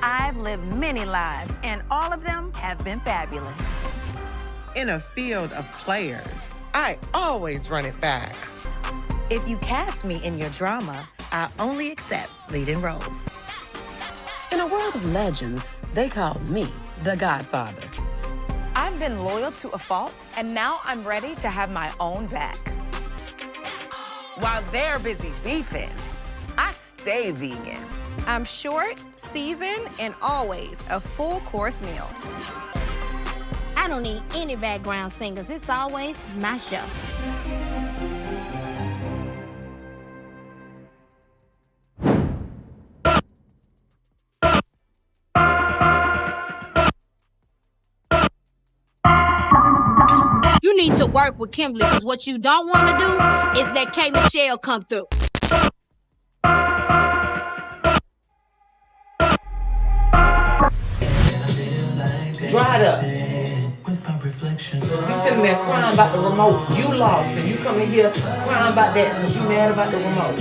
I've lived many lives, and all of them have been fabulous. In a field of players, I always run it back. If you cast me in your drama, I only accept leading roles. In a world of legends, they call me the Godfather. I've been loyal to a fault, and now I'm ready to have my own back. While they're busy beefing, I stay vegan. I'm short, seasoned, and always a full-course meal. I don't need any background singers. It's always my show. You need to work with Kimberly, because what you don't want to do is that K. Michelle come through. Dried up. You sitting there crying about the remote. You lost, and you come in here crying about that because you mad about the remote.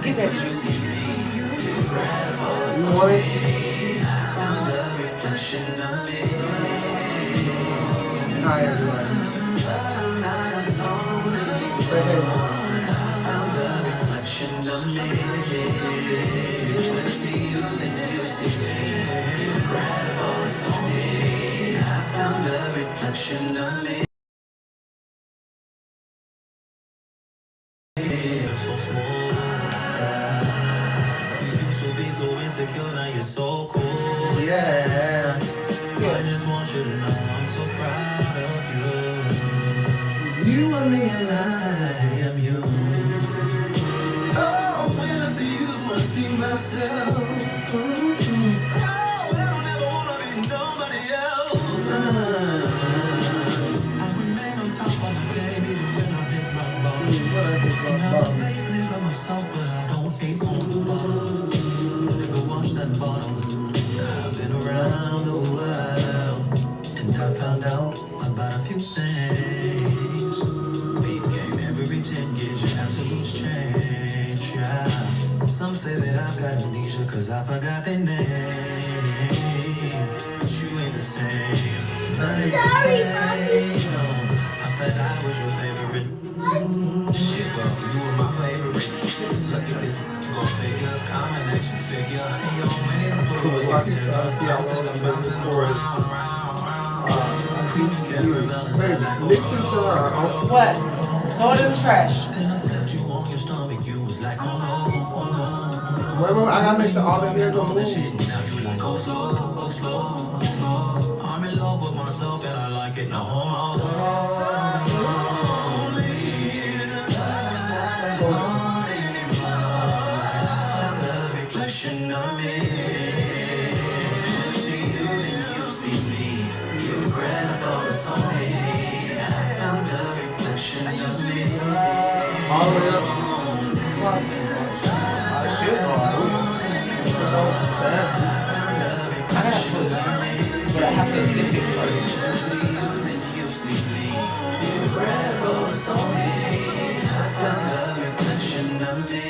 Get that. You want it? Hi, everyone. So smooth. You used to be so insecure, now you're so cool. Yeah. I just want you to know I'm so proud of you. You are me and I am you. Oh, when I see you, I see myself. Oh, I don't ever wanna be nobody else. I remain on top of my game even when I hit my ball. I'm a fake nigga myself, but I don't hate on the ball. Nigga, watch that bottle. I've been around the world, and I found out about a few things. Beat game every 10 years, you absolute change. Yeah. Some say that I've got amnesia, cause I forgot their name. But you ain't the same. Ain't the same. No. I thought I was your favorite. Shit, well, you were my favorite. Look at this, go figure, combination figure. Hey, yo, man, I'm blue, bouncing and bouncing around. What? Throw it in the trash. Then I felt you on your stomach, you was like, oh no, oh no. Wait, I gotta make sure all the hair go move. Now you like, go slow, go slow, go slow. I'm in love with myself and I like it, no homo. So lonely. Reflection of me. You see you and you see me. You incredible, it's on me. I found a reflection of me. All the way up. Shit, I have to, but I have to sip it first. You see me. You incredible, it's on me. I found a reflection of me.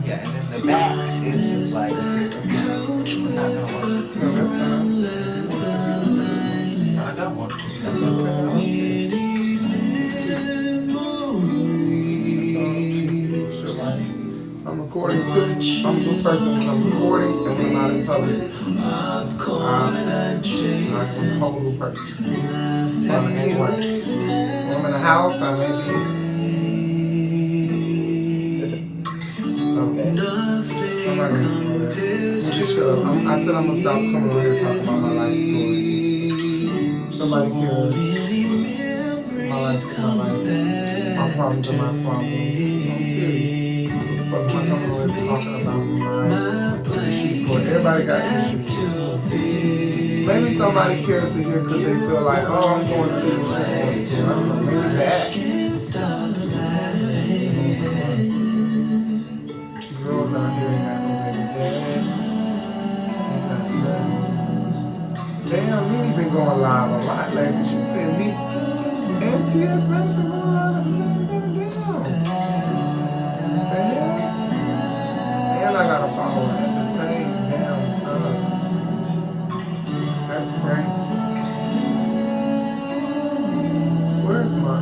Yeah, and then the back is just like, I got one. That's I'm recording too. I'm the person when I'm recording and when I'm not in public. I'm a whole person. Anyway, when I'm in the house, I may be. Okay. I'm not gonna do that. I said I'm gonna stop coming over here talking about my life story. Somebody cares. My life is my life. My problems are my problems. I'm serious. But when I'm over here talking about my report. Everybody got issues. Maybe somebody cares to hear because they feel like, oh, I'm going to do what I want to. I don't know, maybe that. Girls out here ain't got no baby dad. Damn, me been going live a lot lately. She said me and T.S. Madison going live at the same time. Damn. And I got a follower at the same damn time. That's crazy. Where's my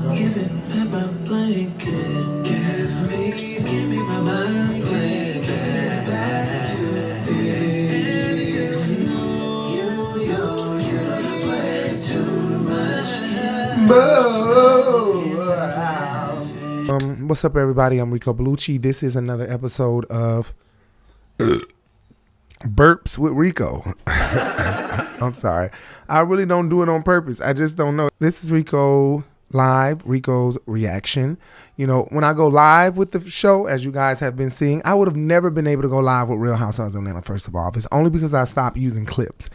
Give it my blanket. Give me my blanket. Back to the end. You play too much. What's up, everybody? I'm Rico Bellucci. This is another episode of Burps with Rico. I'm sorry. I really don't do it on purpose. I just don't know. This is Rico Live, Rico's reaction. You know, when I go live with the show, as you guys have been seeing, I would have never been able to go live with Real Housewives of Atlanta, first of all. It's only because I stopped using clips.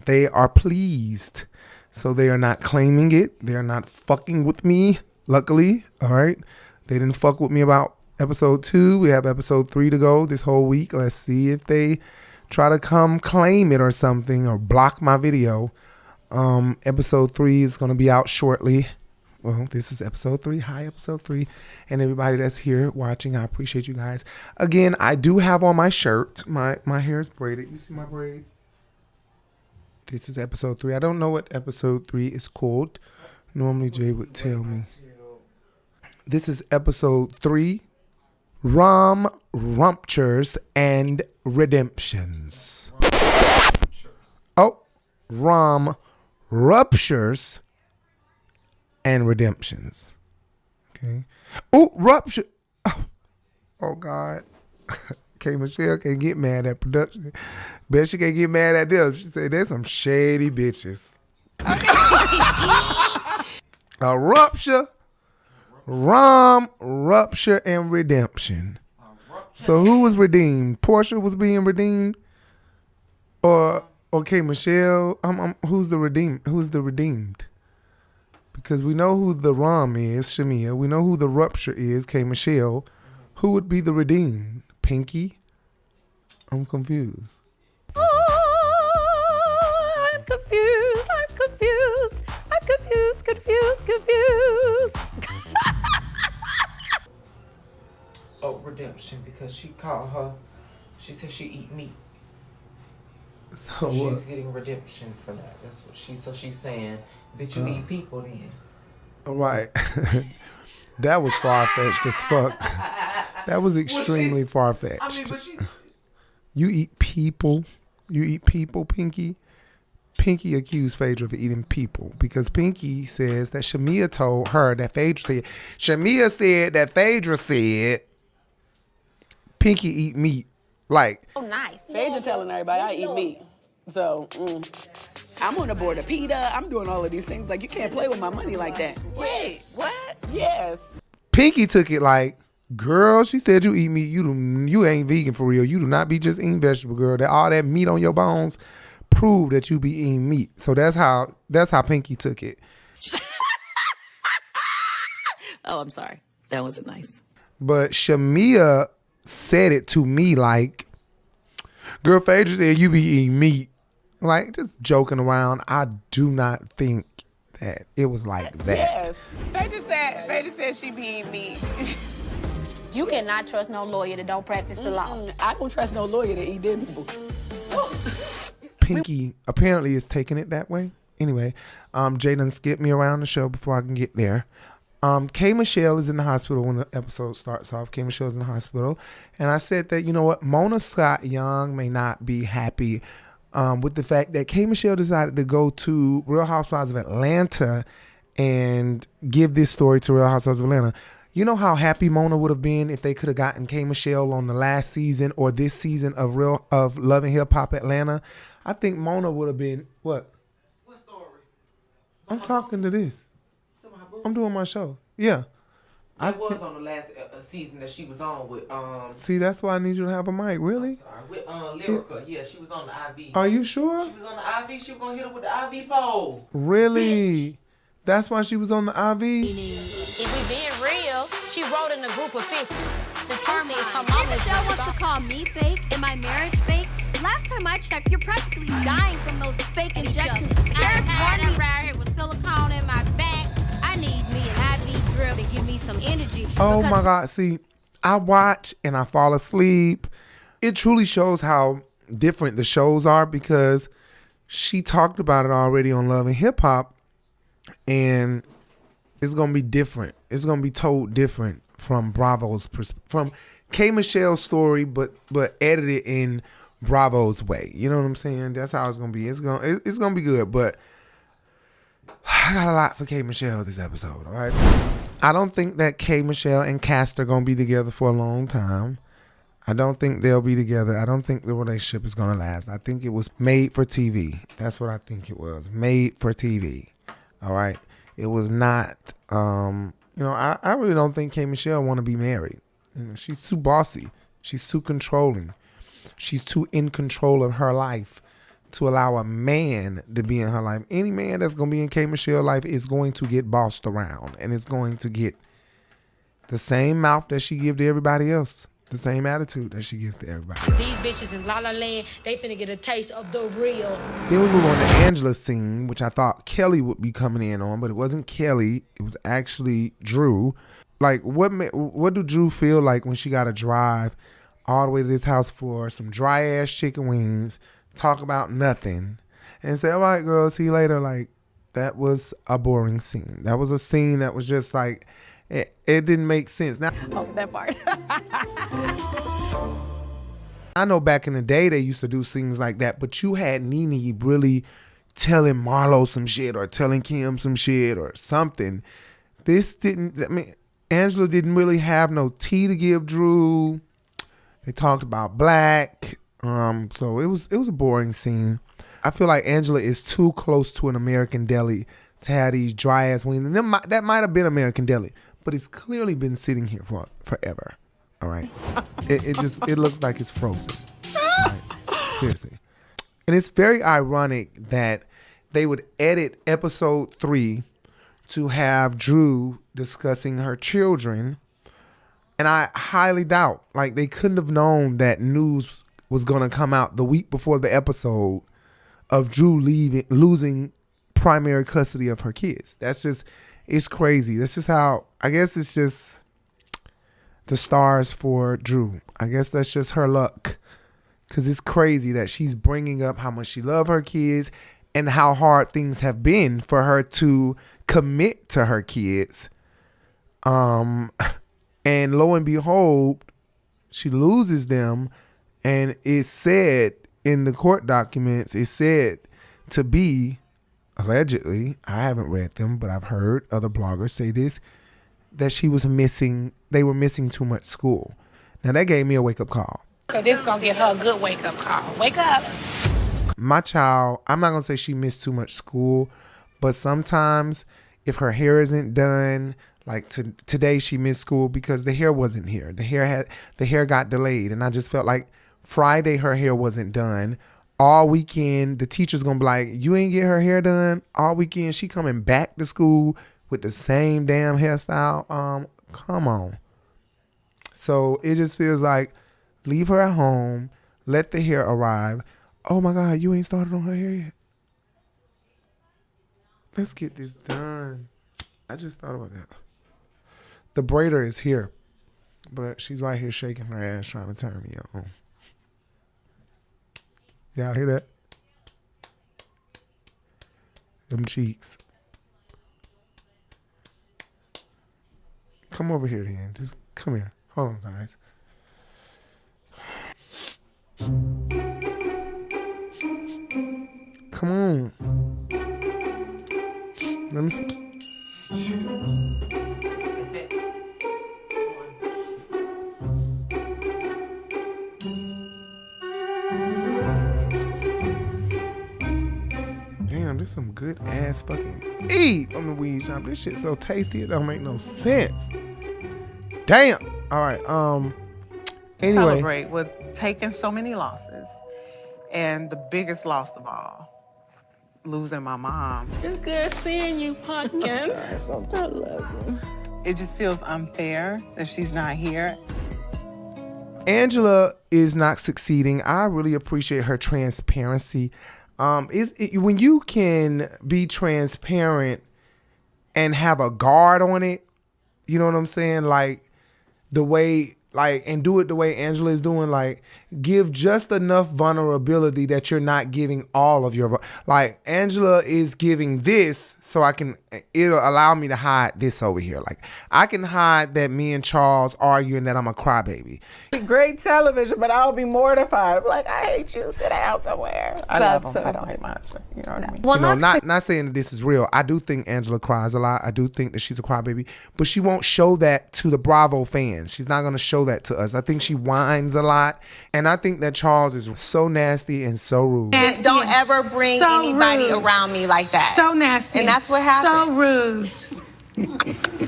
They are pleased. So they are not claiming it. They are not fucking with me, luckily. All right. They didn't fuck with me about episode 2. We have episode 3 to go this whole week. Let's see if they try to come claim it or something or block my video. Episode 3 is going to be out shortly. Well, this is episode 3. Hi, episode 3. And everybody that's here watching, I appreciate you guys. Again, I do have on my shirt. My hair is braided. You see my braids? This is episode 3. I don't know what episode 3 is called. Normally Jay would tell me. This is episode 3. Ruptures and redemptions. Oh, ruptures and redemptions. Okay. Oh, rupture. Oh God. Okay, Michelle can't get mad at production. Bet she can't get mad at them. She said, there's some shady bitches. A rupture, rupture, and redemption. So who was redeemed? Portia was being redeemed? Or, okay, Michelle, who's the redeemed? Who's the redeemed? Because we know who the rum is, Shamia. We know who the rupture is, K. Michelle. Who would be the redeemed? Pinky? I'm confused. I'm confused. Oh, redemption, because she called her. She said she eat meat. So she's getting redemption for that. That's what she's saying, bitch, you eat people then. All right. That was far-fetched as fuck. That was extremely far-fetched. You eat people. You eat people, Pinky. Pinky accused Phaedra of eating people because Pinky says that Shamia told her that Phaedra said. Shamia said that Phaedra said Pinky eat meat. Like, Oh, nice. Phaedra telling everybody I eat meat. So, I'm on the board of PETA. I'm doing all of these things. Like, you can't play with my money like that. Wait, what? Yes. Pinky took it like, girl, she said you eat meat. You ain't vegan for real. You do not be just eating vegetable, girl. That all that meat on your bones prove that you be eating meat. So that's how Pinky took it. Oh, I'm sorry. That wasn't nice. But Shamia said it to me like, girl, Phaedra said you be eating meat. Like, just joking around. I do not think that it was like that. Yes. Phaedra said she be eating meat. You cannot trust no lawyer that don't practice the law. I don't trust no lawyer to eat dead people. Pinky apparently is taking it that way. Anyway, Jay done skipped me around the show before I can get there. K. Michelle is in the hospital when the episode starts off. K. Michelle's in the hospital. And I said that, you know what, Mona Scott Young may not be happy with the fact that K. Michelle decided to go to Real Housewives of Atlanta and give this story to Real Housewives of Atlanta. You know how happy Mona would have been if they could have gotten K. Michelle on the last season or this season of Love and Hip Hop Atlanta? I think Mona would have been, what? What story? I'm talking to this. I'm doing my show. Yeah. It was on the last season that she was on with See, that's why I need you to have a mic. Really? with Lyrica. Yeah, she was on the IV. Are you sure? She was on the IV. She was gonna hit her with the IV pole. Really? That's why she was on the IV? If we being real, she wrote in a group of 50. The truth is her mama is Michelle wants to call me fake and my marriage fake. Last time I checked, you're practically dying from those fake injections. I had around here with silicone in my back. I need me an IV drill to give me some energy. Oh my God. See, I watch and I fall asleep. It truly shows how different the shows are because she talked about it already on Love and Hip Hop, and it's going to be different. It's going to be told different from Bravo's from K. Michelle's story, but edited in Bravo's way. You know what I'm saying? That's how it's going to be. It's going to be good, but I got a lot for K. Michelle this episode, all right? I don't think that K. Michelle and Castor are going to be together for a long time. I don't think they'll be together. I don't think the relationship is going to last. I think it was made for TV. That's what I think it was. Made for TV. All right? It was not, I really don't think K. Michelle want to be married. You know, she's too bossy. She's too controlling. She's too in control of her life to allow a man to be in her life. Any man that's going to be in K. Michelle's life is going to get bossed around, and it's going to get the same mouth that she give to everybody else, the same attitude that she gives to everybody. These bitches in La La Land, they finna get a taste of the real. Then we move on to Angela's scene, which I thought Kelly would be coming in on, but it wasn't Kelly. It was actually Drew. Like, what do Drew feel like when she got to drive all the way to this house for some dry-ass chicken wings, talk about nothing, and say, all right, girl, see you later? Like, that was a boring scene. That was a scene that was just like, it didn't make sense. Now, that part. I know back in the day they used to do scenes like that, but you had Nene really telling Marlo some shit or telling Kim some shit or something. This didn't, Angela didn't really have no tea to give Drew. They talked about Black. So it was a boring scene. I feel like Angela is too close to an American Deli to have these dry ass wings. And that might have been American Deli, but it's clearly been sitting here for forever. All right, it looks like it's frozen. Right? Seriously, and it's very ironic that they would edit episode 3 to have Drew discussing her children, and I highly doubt, like, they couldn't have known that news was going to come out the week before the episode of Drew losing primary custody of her kids. That's just, it's crazy. That's just how, I guess it's just the stars for Drew. I guess that's just her luck, because it's crazy that she's bringing up how much she loves her kids and how hard things have been for her to commit to her kids. And lo and behold, she loses them. And it said in the court documents, it said to be, allegedly, I haven't read them, but I've heard other bloggers say this, that they were missing too much school. Now that gave me a wake-up call. So this is gonna give her a good wake-up call. Wake up. My child, I'm not gonna say she missed too much school, but sometimes if her hair isn't done, like today she missed school because the hair wasn't here. The hair got delayed, and I just felt like Friday her hair wasn't done. All weekend the teacher's gonna be like, you ain't get her hair done all weekend. She coming back to school with the same damn hairstyle. Come on. So it just feels like, leave her at home, let the hair arrive. Oh my God, you ain't started on her hair yet? Let's get this done. I just thought about that. The braider is here, but she's right here shaking her ass trying to turn me on. Y'all hear that? Them cheeks. Come over here then. Just come here. Hold on, guys. Come on. Let me see. Damn, this some good ass fucking eat from the weed shop. This shit's so tasty, it don't make no sense. Damn. All right. Anyway. Celebrate with taking so many losses. And the biggest loss of all, losing my mom. It's good seeing you, Pumpkin. I love you. It just feels unfair that she's not here. Angela is not succeeding. I really appreciate her transparency. When you can be transparent and have a guard on it, you know what I'm saying? Like the way, like, and do it the way Angela is doing, like give just enough vulnerability that you're not giving all of your, like Angela is giving this so it'll allow me to hide this over here. Like I can hide that me and Charles arguing that I'm a crybaby. Great television, but I'll be mortified. I'm like, I hate you, sit down somewhere. I love him. I don't hate my husband. You know what I mean? Well, not saying that this is real. I do think Angela cries a lot. I do think that she's a crybaby, but she won't show that to the Bravo fans. She's not going to show that to us. I think she whines a lot, and I think that Charles is so nasty and so rude. Don't ever bring anybody around me like that. So nasty. And that's what happened. So rude.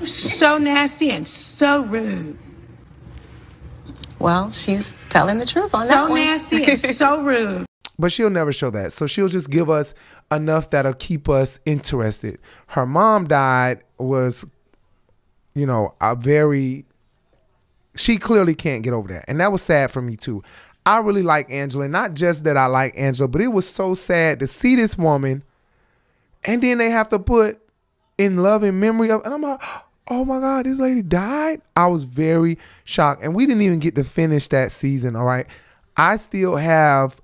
So nasty and so rude. Well, she's telling the truth on that So one. nasty and so rude. But she'll never show that. So she'll just give us enough that'll keep us interested. Her mom died was, she clearly can't get over that. And that was sad for me too. I really like Angela. Not just that I like Angela, but it was so sad to see this woman and then they have to put in love and memory of, and I'm like, oh my God, this lady died? I was very shocked. And we didn't even get to finish that season, all right? I still have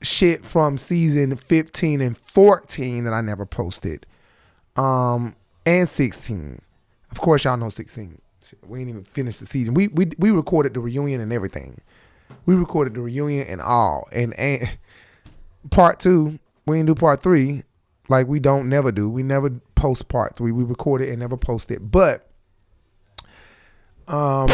shit from season 15 and 14 that I never posted. And 16. Of course, y'all know 16. We ain't even finished the season. We recorded the reunion and everything. We recorded the reunion and all. And part 2, we didn't do part 3. Like we don't never do. We never post part 3. We record it and never post it. But what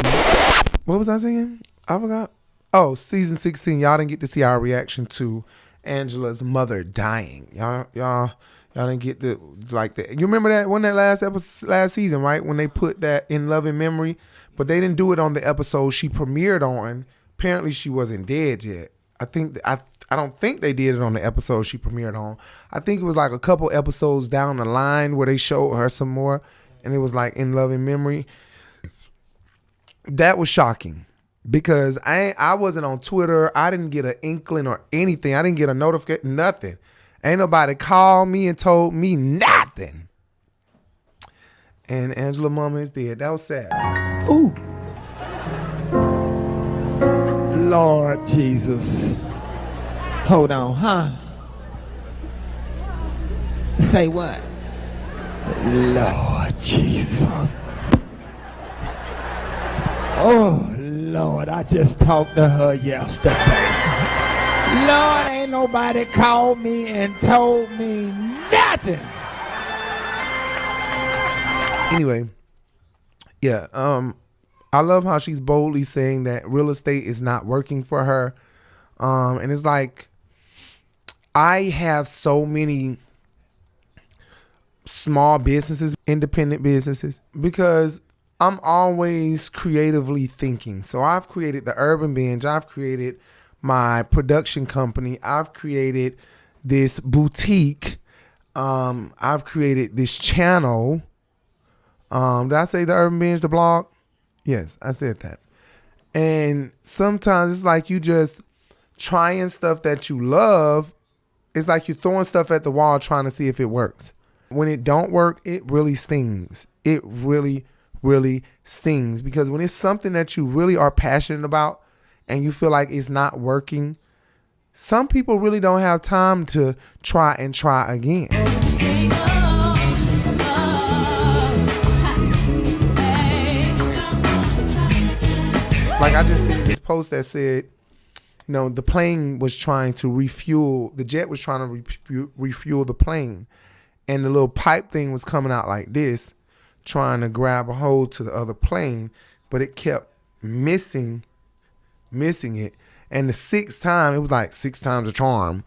was I saying? I forgot. Oh, season 16. Y'all didn't get to see our reaction to Angela's mother dying. Y'all didn't get the You remember that one that last season, right? When they put that in love and memory, but they didn't do it on the episode she premiered on. Apparently, she wasn't dead yet. I don't think they did it on the episode she premiered on. I think it was like a couple episodes down the line where they showed her some more, and it was like in love and memory. That was shocking because I wasn't on Twitter. I didn't get an inkling or anything. I didn't get a notification, nothing. Ain't nobody called me and told me nothing. And Angela mama is dead. That was sad. Ooh. Lord Jesus. Hold on, huh? Say what? Lord Jesus. Oh, Lord, I just talked to her yesterday. Lord, ain't nobody called me and told me nothing. Anyway, yeah, I love how she's boldly saying that real estate is not working for her. And it's like, I have so many small businesses, independent businesses, because I'm always creatively thinking. So I've created the Urban Binge. I've created my production company. I've created this boutique. I've created this channel. Did I say the Urban Binge, the blog? Yes, I said that. And sometimes it's like you just trying stuff that you love. It's like you're throwing stuff at the wall trying to see if it works. When it don't work, it really stings. It really, really stings. Because when it's something that you really are passionate about and you feel like it's not working, some people really don't have time to try and try again. Like I just seen this post that said, the plane was trying to refuel, the jet was trying to refuel the plane. And the little pipe thing was coming out like this, trying to grab a hold to the other plane, but it kept missing it. And the 6th time, it was like 6 times a charm.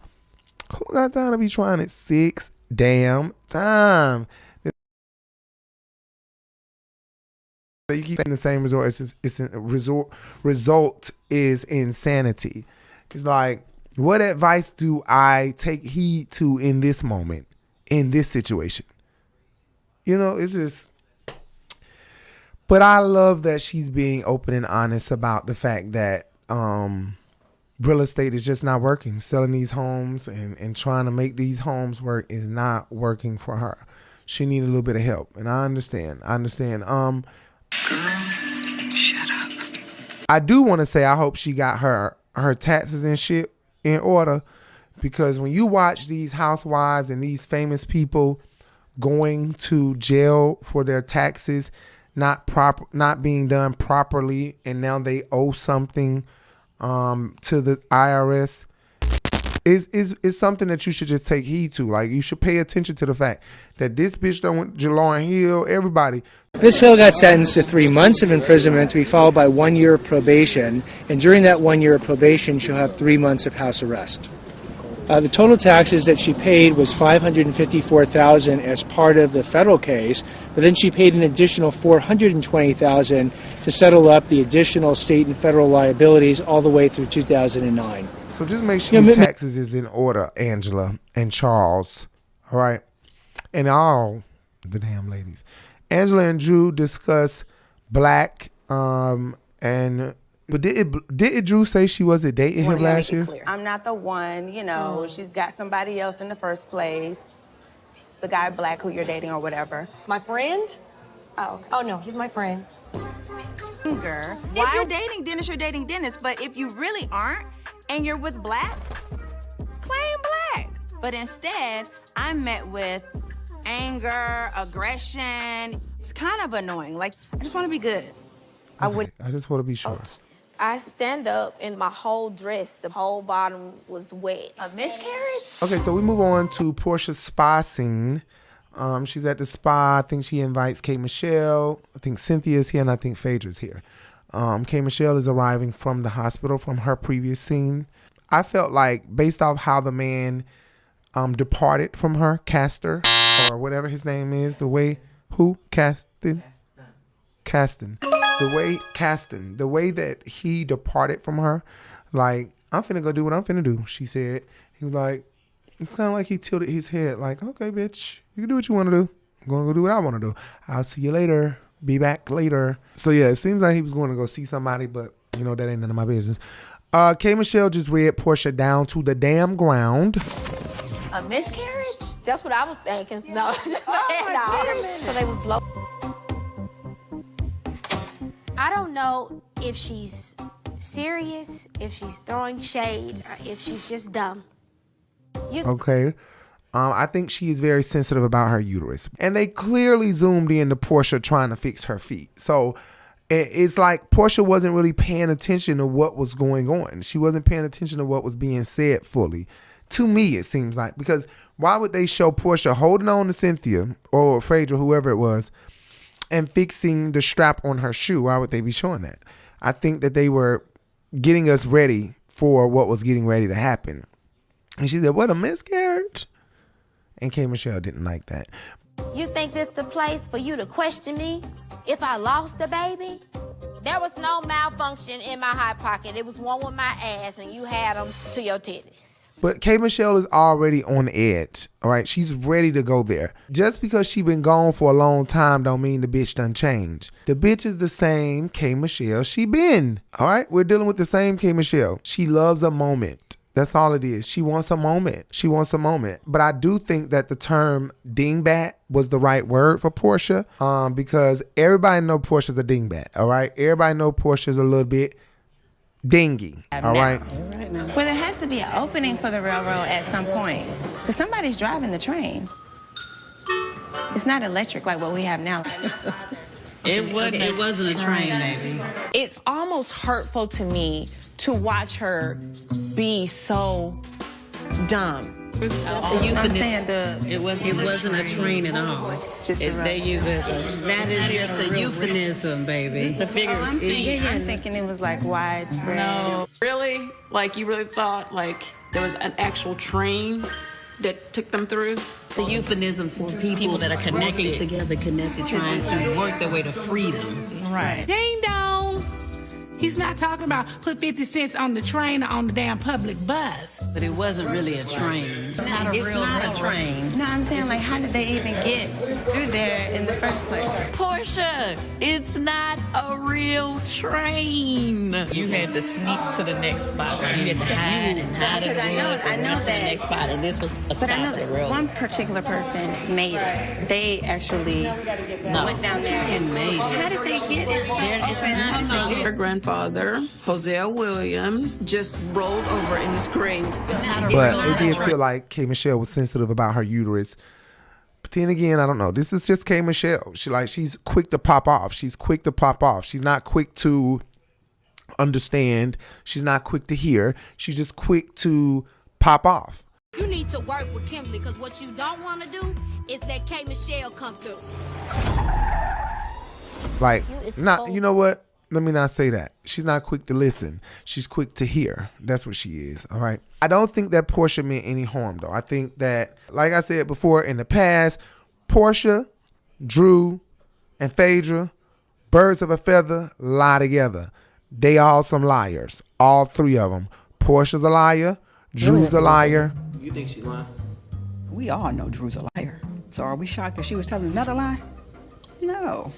Who got time to be trying it 6 damn times? So you keep saying the same result is insanity. It's like, what advice do I take heed to in this moment, in this situation? You know, it's just. But I love that she's being open and honest about the fact that real estate is just not working. Selling these homes and trying to make these homes work is not working for her. She needs a little bit of help, and I understand. Girl, shut up. I do want to say I hope she got her taxes and shit in order, because when you watch these housewives and these famous people going to jail for their taxes not being done properly, and now they owe something to the IRS, is something that you should just take heed to. Like, you should pay attention to the fact that this bitch done went to Lauryn Hill, everybody. Ms. Hill got sentenced to 3 months of imprisonment to be followed by 1 year of probation, and during that 1 year of probation, she'll have 3 months of house arrest. The total taxes that she paid was $554,000 as part of the federal case, but then she paid an additional $420,000 to settle up the additional state and federal liabilities all the way through 2009. So just make sure your taxes is in order, Angela and Charles, all right? And all the damn ladies. Angela and Drew discuss Black, but did Drew say she wasn't dating him last year? I'm not the one, you know. She's got somebody else in the first place. The guy Black who you're dating or whatever. My friend? Oh, okay. Oh, no, he's my friend. If you're dating Dennis, you're dating Dennis. But if you really aren't and you're with Black, claim Black. But instead, I'm met with anger, aggression. It's kind of annoying. Like, I just want to be good. Okay, I just want to be sure. I stand up and my whole dress, the whole bottom was wet. A miscarriage? Okay, so we move on to Portia's spa scene. She's at the spa. I think she invites K. Michelle. I think Cynthia's here, and I think Phaedra's here. K. Michelle is arriving from the hospital from her previous scene. I felt like, based off how the man departed from her, Castor, or whatever his name is, the way, who? Caston? The way that he departed from her, like, I'm finna go do what I'm finna do, she said. He was like, it's kind of like he tilted his head, like, okay, bitch, you can do what you want to do. I'm going to go do what I want to do. I'll see you later. Be back later. So, yeah, it seems like he was going to go see somebody, but, you know, that ain't none of my business. K. Michelle just read Portia down to the damn ground. A miscarriage? That's what I was thinking. No, just so they would blow. I don't know if she's serious, if she's throwing shade, or if she's just dumb. Okay. I think she is very sensitive about her uterus. And they clearly zoomed in to Portia trying to fix her feet. So it's like Portia wasn't really paying attention to what was going on. She wasn't paying attention to what was being said fully. To me, it seems like. Because why would they show Portia holding on to Cynthia or Phaedra, whoever it was, and fixing the strap on her shoe? Why would they be showing that? I think that they were getting us ready for what was getting ready to happen. And she said, what, a miscarriage? And K. Michelle didn't like that. You think this the place for you to question me if I lost the baby? There was no malfunction in my hot pocket. It was one with my ass, and you had them to your titties. But K. Michelle is already on the edge, all right? She's ready to go there. Just because she been gone for a long time don't mean the bitch done changed. The bitch is the same K. Michelle she been, all right? We're dealing with the same K. Michelle. She loves a moment. That's all it is. She wants a moment. She wants a moment. But I do think that the term dingbat was the right word for Portia, because everybody know Portia's a dingbat, all right? Everybody know Portia's a little bit dingy, all right? Well, there has to be an opening for the railroad at some point, because somebody's driving the train. It's not electric like what we have now. It wasn't a train, maybe. It's almost hurtful to me to watch her be so dumb. I'm saying it wasn't a train at all. They use it. That is just a euphemism, baby. Just a figure of speech. I'm thinking it was like widespread. No. Really? Like, you really thought like there was an actual train that took them through. The euphemism for people that are connected together, trying to work their way to freedom. Right. Ding dong. He's not talking about put 50 cents on the train or on the damn public bus. But it wasn't really a train. It's not a train. No, I'm saying, like, how did they even get through there in the first place? Portia, it's not a real train. You had to sneak to the next spot. You had to hide and hide in the woods and run to the next spot. And this was a stop But I know at the that railroad. one particular person made it. They actually went down there and made it. How did they get it? Her grandfather, Hosea Williams, just rolled over in his grave. But it did feel like K. Michelle was sensitive about her uterus. But then again, I don't know. This is just K. Michelle. She's quick to pop off. She's quick to pop off. She's not quick to understand. She's not quick to hear. She's just quick to pop off. You need to work with Kimberly, because what you don't want to do is let K. Michelle come through. Like, you know what? Let me not say that. She's not quick to listen. She's quick to hear. That's what she is, all right? I don't think that Portia meant any harm, though. I think that, like I said before, in the past, Portia, Drew, and Phaedra, birds of a feather, lie together. They all some liars. All three of them. Portia's a liar. Drew's a liar. You think she lying? We all know Drew's a liar. So are we shocked that she was telling another lie? No.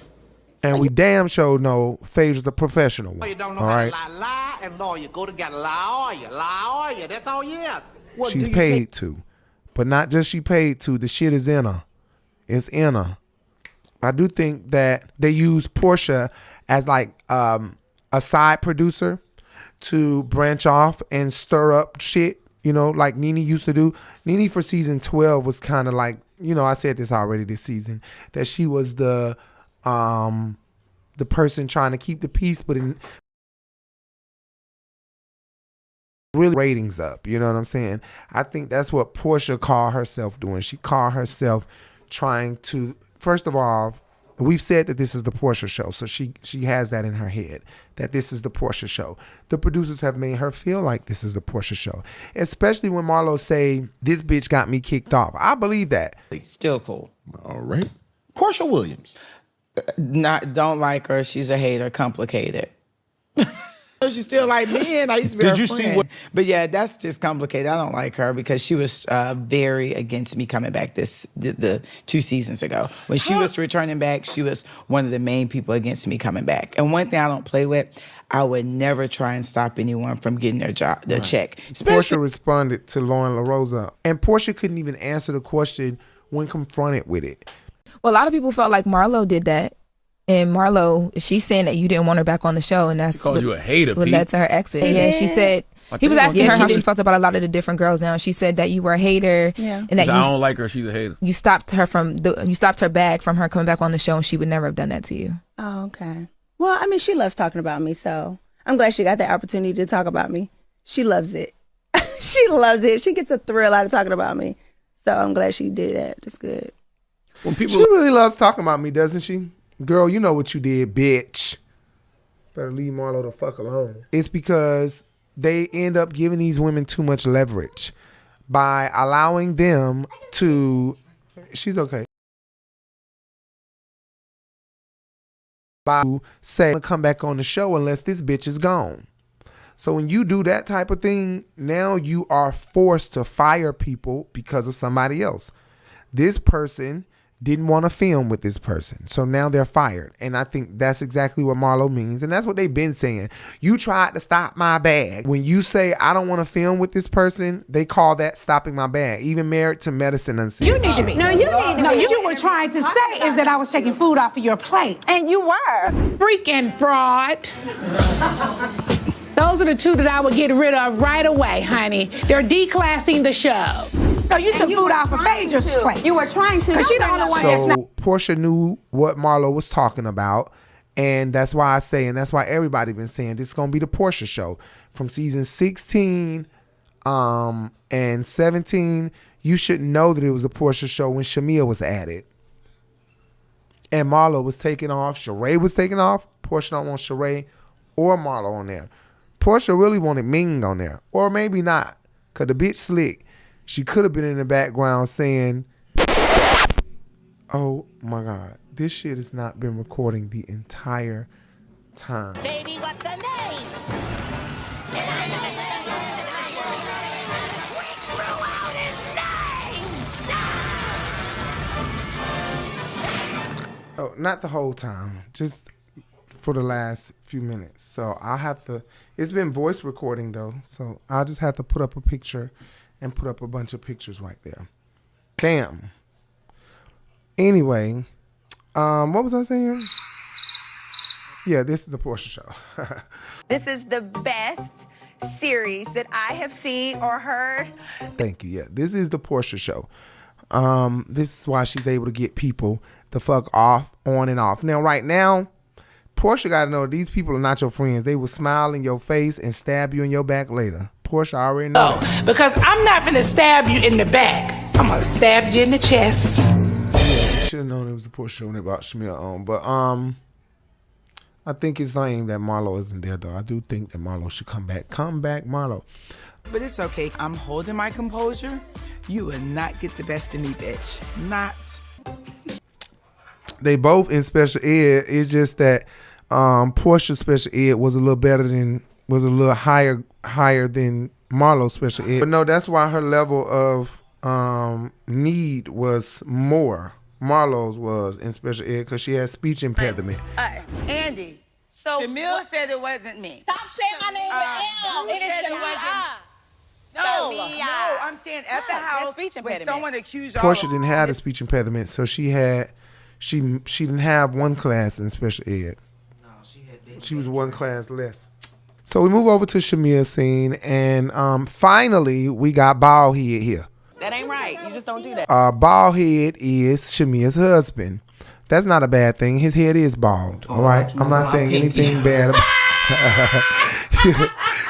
And we damn sure know Phaedra's a professional one. You don't know all right? how to lie and lawyer. Go together, lawyer. That's all yes. She's paid to. But not just she paid to, the shit is in her. It's in her. I do think that they use Portia as like a side producer to branch off and stir up shit, you know, like Nene used to do. Nene for season 12 was kind of like, you know, I said this already this season, that she was the person trying to keep the peace, but in really ratings up. You know what I'm saying? I think that's what Portia called herself doing. She called herself trying to, first of all, we've said that this is the Portia show, so she has that in her head, that this is the Portia show. The producers have made her feel like this is the Portia show, especially when Marlo say, this bitch got me kicked off. I believe that. Still cool. All right. Portia Williams. Don't like her. She's a hater. Complicated. She's still like me, and I used to be Did her you friend. see what? But yeah, that's just complicated. I don't like her because she was very against me coming back the 2 seasons ago. When she was returning back, she was one of the main people against me coming back. And one thing I don't play with, I would never try and stop anyone from getting their check. Portia responded to Lauren LaRosa, and Portia couldn't even answer the question when confronted with it. Well, a lot of people felt like Marlo did that. And Marlo, she's saying that you didn't want her back on the show, and that's called you a hater, what Pete. led to her exit. Yeah, she said he was asking her how she felt about a lot of the different girls now. And she said that you were a hater, and that I don't like her. She's a hater. You stopped her bag from her coming back on the show, and she would never have done that to you. Oh, okay. Well, I mean, she loves talking about me, so I'm glad she got the opportunity to talk about me. She loves it. She loves it. She gets a thrill out of talking about me. So I'm glad she did that. That's good. She really loves talking about me, doesn't she? Girl, you know what you did, bitch. Better leave Marlo the fuck alone. It's because they end up giving these women too much leverage by allowing them to... She's okay. By say, come back on the show unless this bitch is gone. So when you do that type of thing, now you are forced to fire people because of somebody else. This person didn't want to film with this person, so now they're fired. And I think that's exactly what Marlo means, and that's what they've been saying. You tried to stop my bag. When you say I don't want to film with this person, they call that stopping my bag. Even Married to Medicine and You need to be. No, you were trying to say is that I was taking food off of your plate. And you were. Freaking fraud. Those are the two that I would get rid of right away, honey. They're declassing the show. No, you took food off of Phaedra's plate. You were trying to. Because she's the only one that's not. So Portia knew what Marlo was talking about, and that's why I say, and that's why everybody been saying this is gonna be the Portia show from season 16 and 17. You should know that it was a Portia show when Shamia was added, and Marlo was taken off. Sheree was taken off. Portia don't want Sheree or Marlo on there. Portia really wanted Ming on there, or maybe not, cause the bitch slick. She could have been in the background saying, oh my God, this shit has not been recording the entire time. Baby, what's the name? Oh, not the whole time, just for the last few minutes. So I'll have to, it's been voice recording though, so I'll just have to put up a picture and put up a bunch of pictures right there. Damn. Anyway, what was I saying? Yeah, this is the Portia show. This is the best series that I have seen or heard. Thank you. Yeah, this is the Portia show. This is why she's able to get people the fuck off, on and off. Now, right now, Portia got to know these people are not your friends. They will smile in your face and stab you in your back later. Portia already know that. Because I'm not gonna stab you in the back. I'm gonna stab you in the chest. Yeah, should have known it was the Portia show when they brought Shamil on. But I think it's lame that Marlo isn't there, though. I do think that Marlo should come back. Come back, Marlo. But it's okay. I'm holding my composure. You will not get the best of me, bitch. Not. They both in special ed. It's just that Portia's special ed was a little higher than Marlo's special ed. But no, that's why her level of need was more. Marlo's was in special ed because she had speech impediment. Andy, so Shamil said it wasn't me. Stop saying my name with L. You said it wasn't. No, I'm saying at the house when someone accused y'all. Portia didn't have a speech impediment, so she didn't have one class in special ed. No, she was one class less. So we move over to Shamia's scene, and finally we got Bald Head here. That ain't right. You just don't do that. Bald Head is Shamia's husband. That's not a bad thing. His head is bald. All right, I'm not saying anything bad about.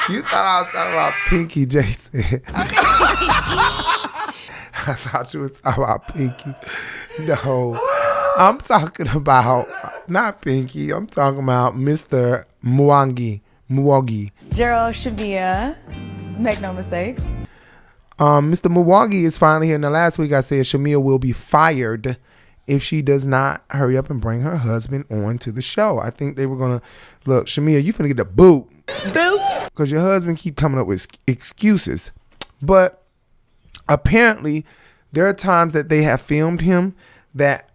You thought I was talking about Pinky, Jason. I thought you was talking about Pinky. No, I'm talking about not Pinky. I'm talking about Mr. Muwangi. Gerald, Shamia, make no mistakes. Mr. Muwangi is finally here. Now, last week I said Shamia will be fired if she does not hurry up and bring her husband on to the show. I think they were going to, look, Shamia, you finna get the boot. Boots? Because your husband keep coming up with excuses. But apparently there are times that they have filmed him that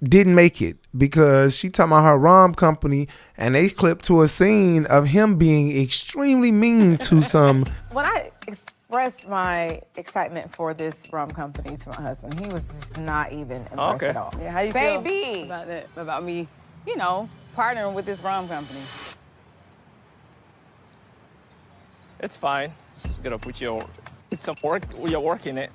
didn't make it because she talking about her rum company and they clipped to a scene of him being extremely mean to some. When I expressed my excitement for this rum company to my husband, he was just not even impressed at all. Yeah, how you Baby. feel about that? About me, partnering with this rum company? It's fine. Just gotta put your work in it.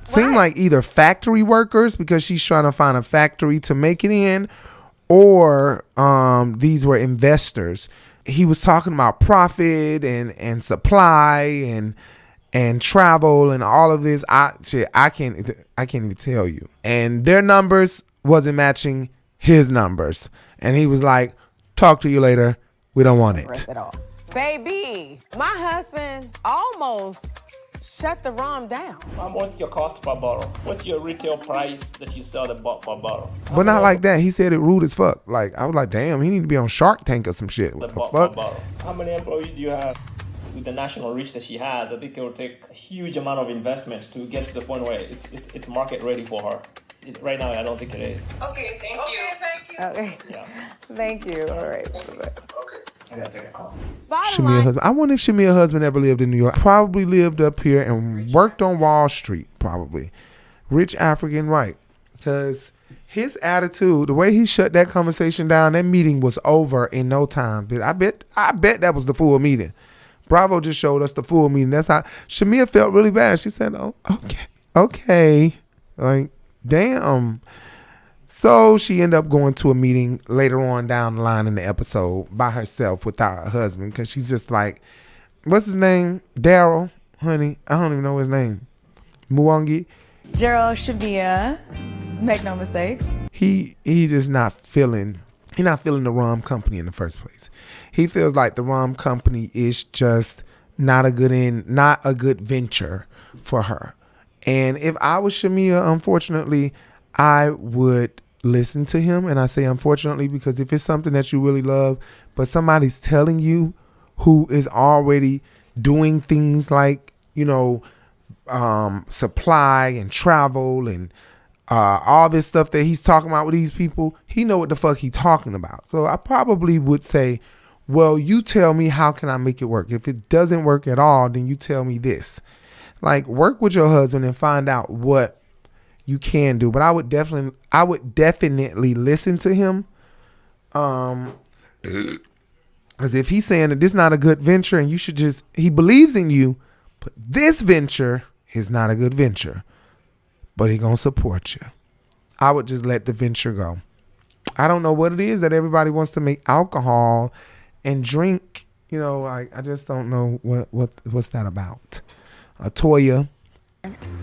Seem like either factory workers because she's trying to find a factory to make it in, or these were investors. He was talking about profit and supply and travel and all of this. I can't even tell you. And their numbers wasn't matching his numbers. And he was like, "Talk to you later. We don't want it." At all. Baby, my husband almost shut the rum down. What's your cost per bottle? What's your retail price that you sell the per bottle? But not like that. He said it rude as fuck. Like, I was like, damn, he need to be on Shark Tank or some shit. What the fuck? How many employees do you have? With the national reach that she has, I think it will take a huge amount of investment to get to the point where it's market ready for her. Right now, I don't think it is. Okay, thank you. Okay. Yeah. Thank you. All right. Okay. I gotta take a call. Shamia's husband. I wonder if Shamia's husband ever lived in New York. Probably lived up here and worked on Wall Street, probably. Rich African, right. Because his attitude, the way he shut that conversation down, that meeting was over in no time. I bet that was the full meeting. Bravo just showed us the full meeting. That's how Shamia felt really bad. She said, "Oh, okay. Like, damn." So she ended up going to a meeting later on down the line in the episode by herself without her husband because she's just like, what's his name? Daryl, honey. I don't even know his name. Muwangi. Gerald, Shamia, make no mistakes. He just not feeling. He's not feeling the rum company in the first place. He feels like the rum company is just not a good venture for her. And if I was Shamia, unfortunately, I would listen to him. And I say unfortunately because if it's something that you really love, but somebody's telling you who is already doing things like, supply and travel and all this stuff that he's talking about with these people, he know what the fuck he talking about. So I probably would say, well, you tell me how can I make it work. If it doesn't work at all, then you tell me this. Like, work with your husband and find out what you can do. But I would definitely listen to him. Because if he's saying that this is not a good venture and you should he believes in you, but this venture is not a good venture, but he gonna support you, I would just let the venture go. I don't know what it is that everybody wants to make alcohol and drink. I just don't know what's that about. Toya.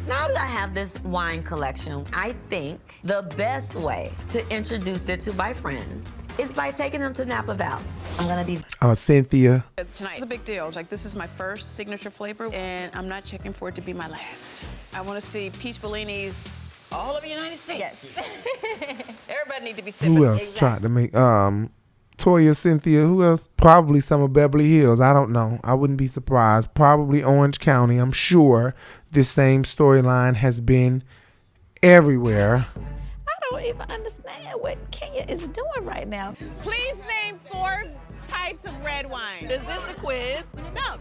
Now that I have this wine collection, I think the best way to introduce it to my friends is by taking them to Napa Valley. I'm gonna be Cynthia. Tonight's a big deal. Like, this is my first signature flavor, and I'm not checking for it to be my last. I want to see peach Bellinis all over the United States. Yes. Everybody need to be sipping. Who else tried to make Toya, Cynthia? Who else? Probably some of Beverly Hills. I don't know. I wouldn't be surprised. Probably Orange County. I'm sure this same storyline has been everywhere. I don't even understand what Kenya is doing right now. Please name 4 types of red wine. Is this a quiz? No.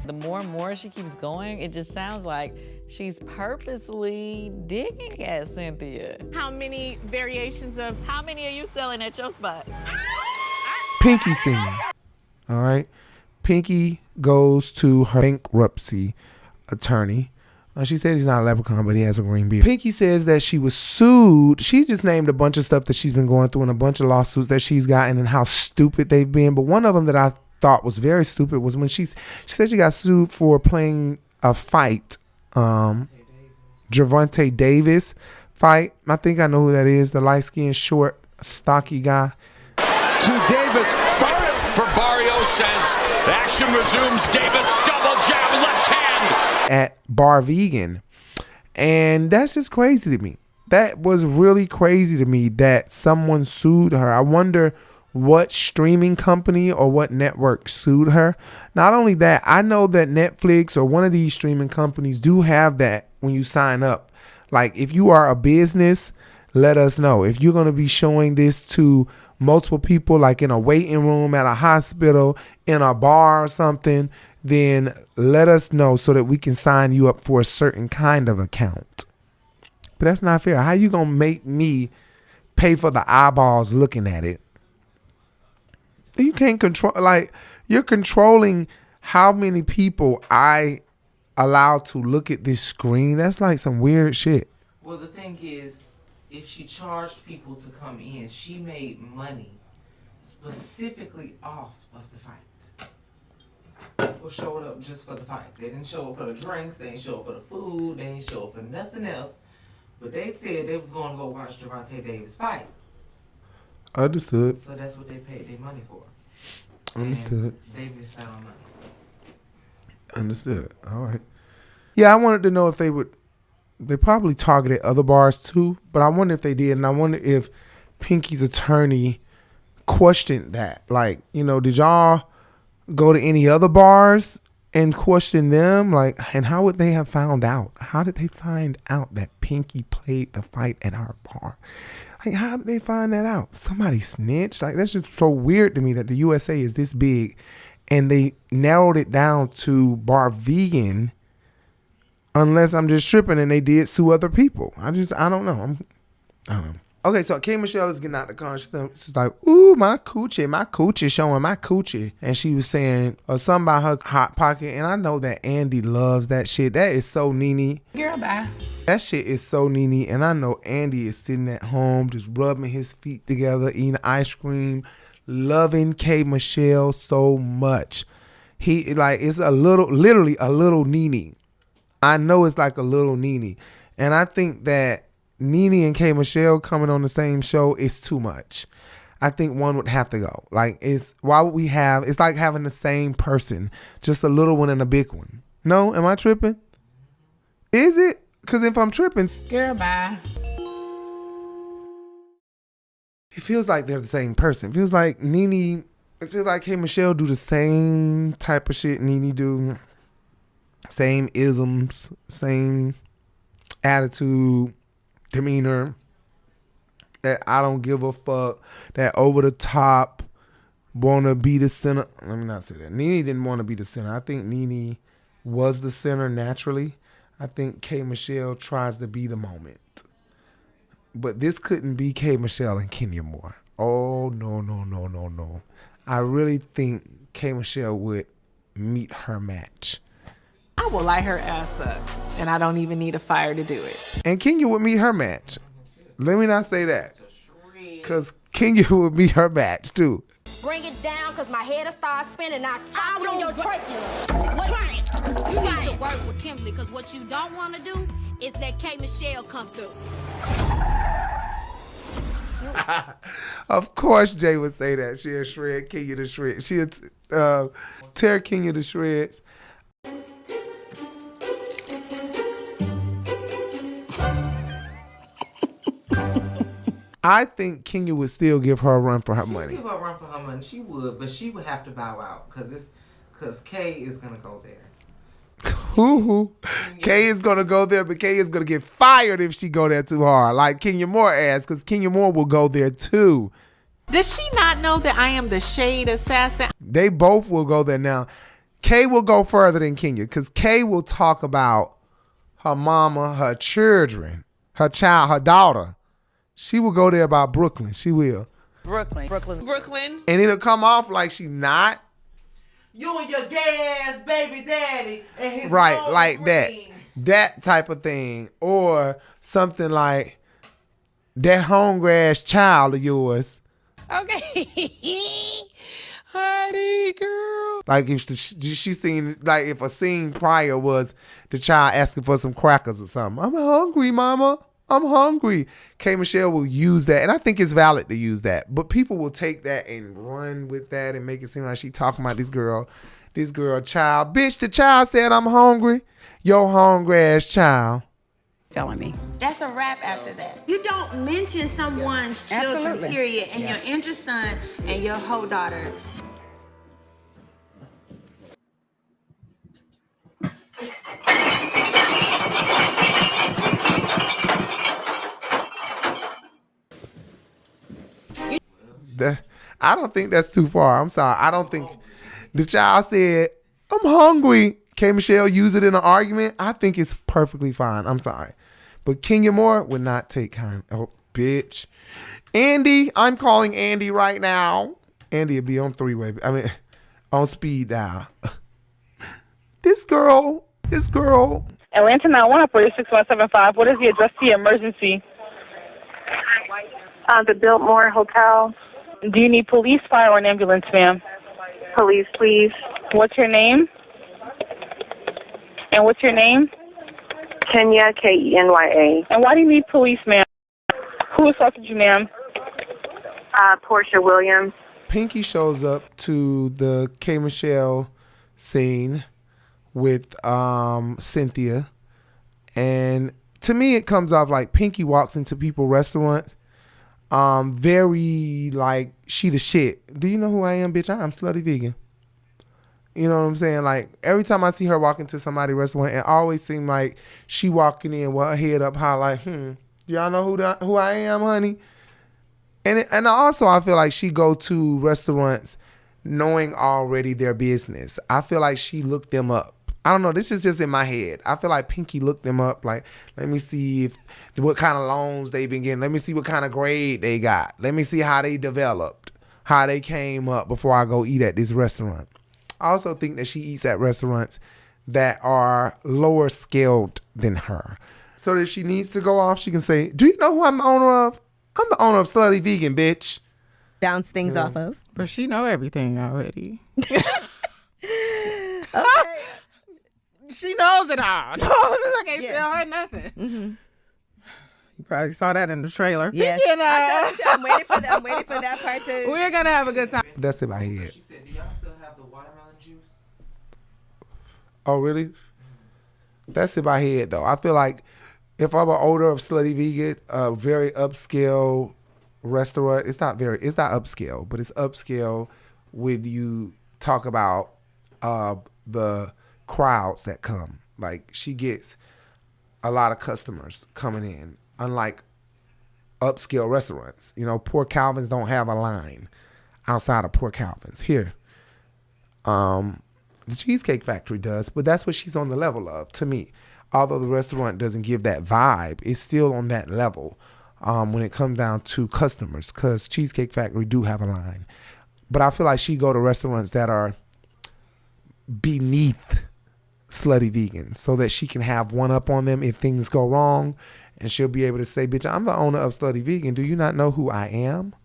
The more and more she keeps going, it just sounds like she's purposely digging at Cynthia. How many variations of... How many are you selling at your spot? Pinky scene. All right. Pinky goes to her bankruptcy attorney. She said he's not a leprechaun, but he has a green beard. Pinky says that she was sued. She just named a bunch of stuff that she's been going through and a bunch of lawsuits that she's gotten and how stupid they've been. But one of them that I thought was very stupid was when she said she got sued for playing a fight. Gervonta Davis fight. I think I know who that is. The light-skinned, short, stocky guy. To Davis. For Barrio says action resumes. Davis double jab left hand. At Bar Vegan. And that's just crazy to me. That was really crazy to me that someone sued her. I wonder what streaming company or what network sued her. Not only that, I know that Netflix or one of these streaming companies do have that when you sign up. Like, if you are a business, let us know. If you're going to be showing this to multiple people, like in a waiting room at a hospital, in a bar or something, then let us know so that we can sign you up for a certain kind of account. But that's not fair. How you going to make me pay for the eyeballs looking at it? You can't control, like, you're controlling how many people I allow to look at this screen. That's like some weird shit. Well, the thing is, if she charged people to come in, she made money specifically off of the fight. People showed up just for the fight. They didn't show up for the drinks. They didn't show up for the food. They didn't show up for nothing else. But they said they was going to go watch Gervonta Davis fight. Understood. So that's what they paid their money for. Understood. And they missed out on money. Understood. All right. Yeah, I wanted to know if they probably targeted other bars too, but I wonder if they did, and I wonder if Pinky's attorney questioned that. Like, did y'all go to any other bars and question them? Like, and how would they have found out? How did they find out that Pinky played the fight at our bar? Like, how did they find that out? Somebody snitched? Like, that's just so weird to me that the USA is this big and they narrowed it down to Bar Vegan, unless I'm just tripping and they did sue other people. I don't know. I don't know. Okay, so K. Michelle is getting out the car. She's like, ooh, my coochie, showing my coochie. And she was saying something about her hot pocket. And I know that Andy loves that shit. That is so Nene. Girl, bye. That shit is so Nene. And I know Andy is sitting at home just rubbing his feet together, eating ice cream, loving K. Michelle so much. It's literally a little Nene. I know it's like a little Nene. And I think that Nene and K. Michelle coming on the same show is too much. I think one would have to go. Why would we have, it's like having the same person, just a little one and a big one. No, am I tripping? Is it? Because if I'm tripping, Girl, bye. it feels like they're the same person. It feels like Nene, it feels like K. Michelle do the same type of shit Nene do. Same isms, same attitude, demeanor. That I don't give a fuck. That over the top, wanna be the center. Let me not say that. Nene didn't want to be the center. I think Nene was the center naturally. I think K. Michelle tries to be the moment. But this couldn't be K. Michelle and Kenya Moore. Oh, no. I really think K. Michelle would meet her match. I will light her ass up, and I don't even need a fire to do it. And Kenya would meet her match. Let me not say that. Because Kenya would meet her match, too. Bring it down, because my head will start spinning. I'll chop it on your trachea. You need to work with Kimberly, because what you don't want to do is let K. Michelle come through. Of course Jay would say that. She'll shred Kenya to shreds. She'll tear Kenya to shreds. I think Kenya would still give her a run for her money. Give her a run for her money. She would, but she would have to bow out because Kay is gonna go there. Kay is gonna go there, but Kay is gonna get fired if she go there too hard, like Kenya Moore asked, because Kenya Moore will go there too. Does she not know that I am the shade assassin? They both will go there now. Kay will go further than Kenya, because Kay will talk about her mama, her children, her child, her daughter. She will go there about Brooklyn. She will. Brooklyn. And it'll come off like she's not. You and your gay ass baby daddy and his Right, old like queen. that type of thing. Or something like that hungry ass child of yours. Okay. Honey, girl. Like if she seen, like if a scene prior was the child asking for some crackers or something. I'm hungry, mama. I'm hungry. K. Michelle will use that, and I think it's valid to use that. But people will take that and run with that and make it seem like she talking about this girl child. Bitch, the child said I'm hungry. Your hungry ass child. Telling me. That's a wrap after that. You don't mention someone's children, Absolutely. period, and your injured son and your whole daughter. I don't think that's too far. I'm sorry. I don't think the child said, I'm hungry. K. Michelle use it in an argument. I think it's perfectly fine. I'm sorry. But Kenya Moore would not take kind. Oh, bitch. Andy, I'm calling Andy right now. Andy will be on three-way. I mean, on speed dial. This girl. Atlanta 911, operator 6175. What is the address to the emergency? The Biltmore Hotel. Do you need police, fire, or an ambulance, ma'am? Police, please. What's your name? And what's your name? Kenya, Kenya. And why do you need police, ma'am? Who assaulted you, ma'am? Portia Williams. Pinky shows up to the K. Michelle scene with Cynthia. And to me, it comes off like Pinky walks into people's restaurants. Very like she the shit. Do you know who I am, bitch? I'm slutty vegan. You know what I'm saying? Like every time I see her walk into somebody's restaurant, it always seems like she walking in with her head up high, like, y'all know who I am, honey? And also I feel like she go to restaurants knowing already their business. I feel like she looked them up. I don't know. This is just in my head. I feel like Pinky looked them up. Like, let me see what kind of loans they've been getting. Let me see what kind of grade they got. Let me see how they developed, how they came up before I go eat at this restaurant. I also think that she eats at restaurants that are lower scaled than her. So if she needs to go off, she can say, do you know who I'm the owner of? I'm the owner of Slutty Vegan, bitch. Bounce things off of. But she know everything already. Okay. She knows it all. No, I can't tell her nothing. Mm-hmm. You probably saw that in the trailer. Yes. I'm waiting for that. I'm waiting for that part too. We're gonna have a good time. That's in my head. She said, do y'all still have the watermelon juice? Oh, really? That's in my head, though. I feel like if I'm an owner of Slutty Vegan, a very upscale restaurant, it's not upscale, but it's upscale when you talk about the crowds that come. Like, she gets a lot of customers coming in, unlike upscale restaurants. You know, Poor Calvin's don't have a line outside of Poor Calvin's. Here, the Cheesecake Factory does, but that's what she's on the level of, to me. Although the restaurant doesn't give that vibe, it's still on that level when it comes down to customers, because Cheesecake Factory do have a line. But I feel like she go to restaurants that are beneath Slutty Vegan so that she can have one up on them if things go wrong, and she'll be able to say, bitch, I'm the owner of Slutty Vegan. Do you not know who I am?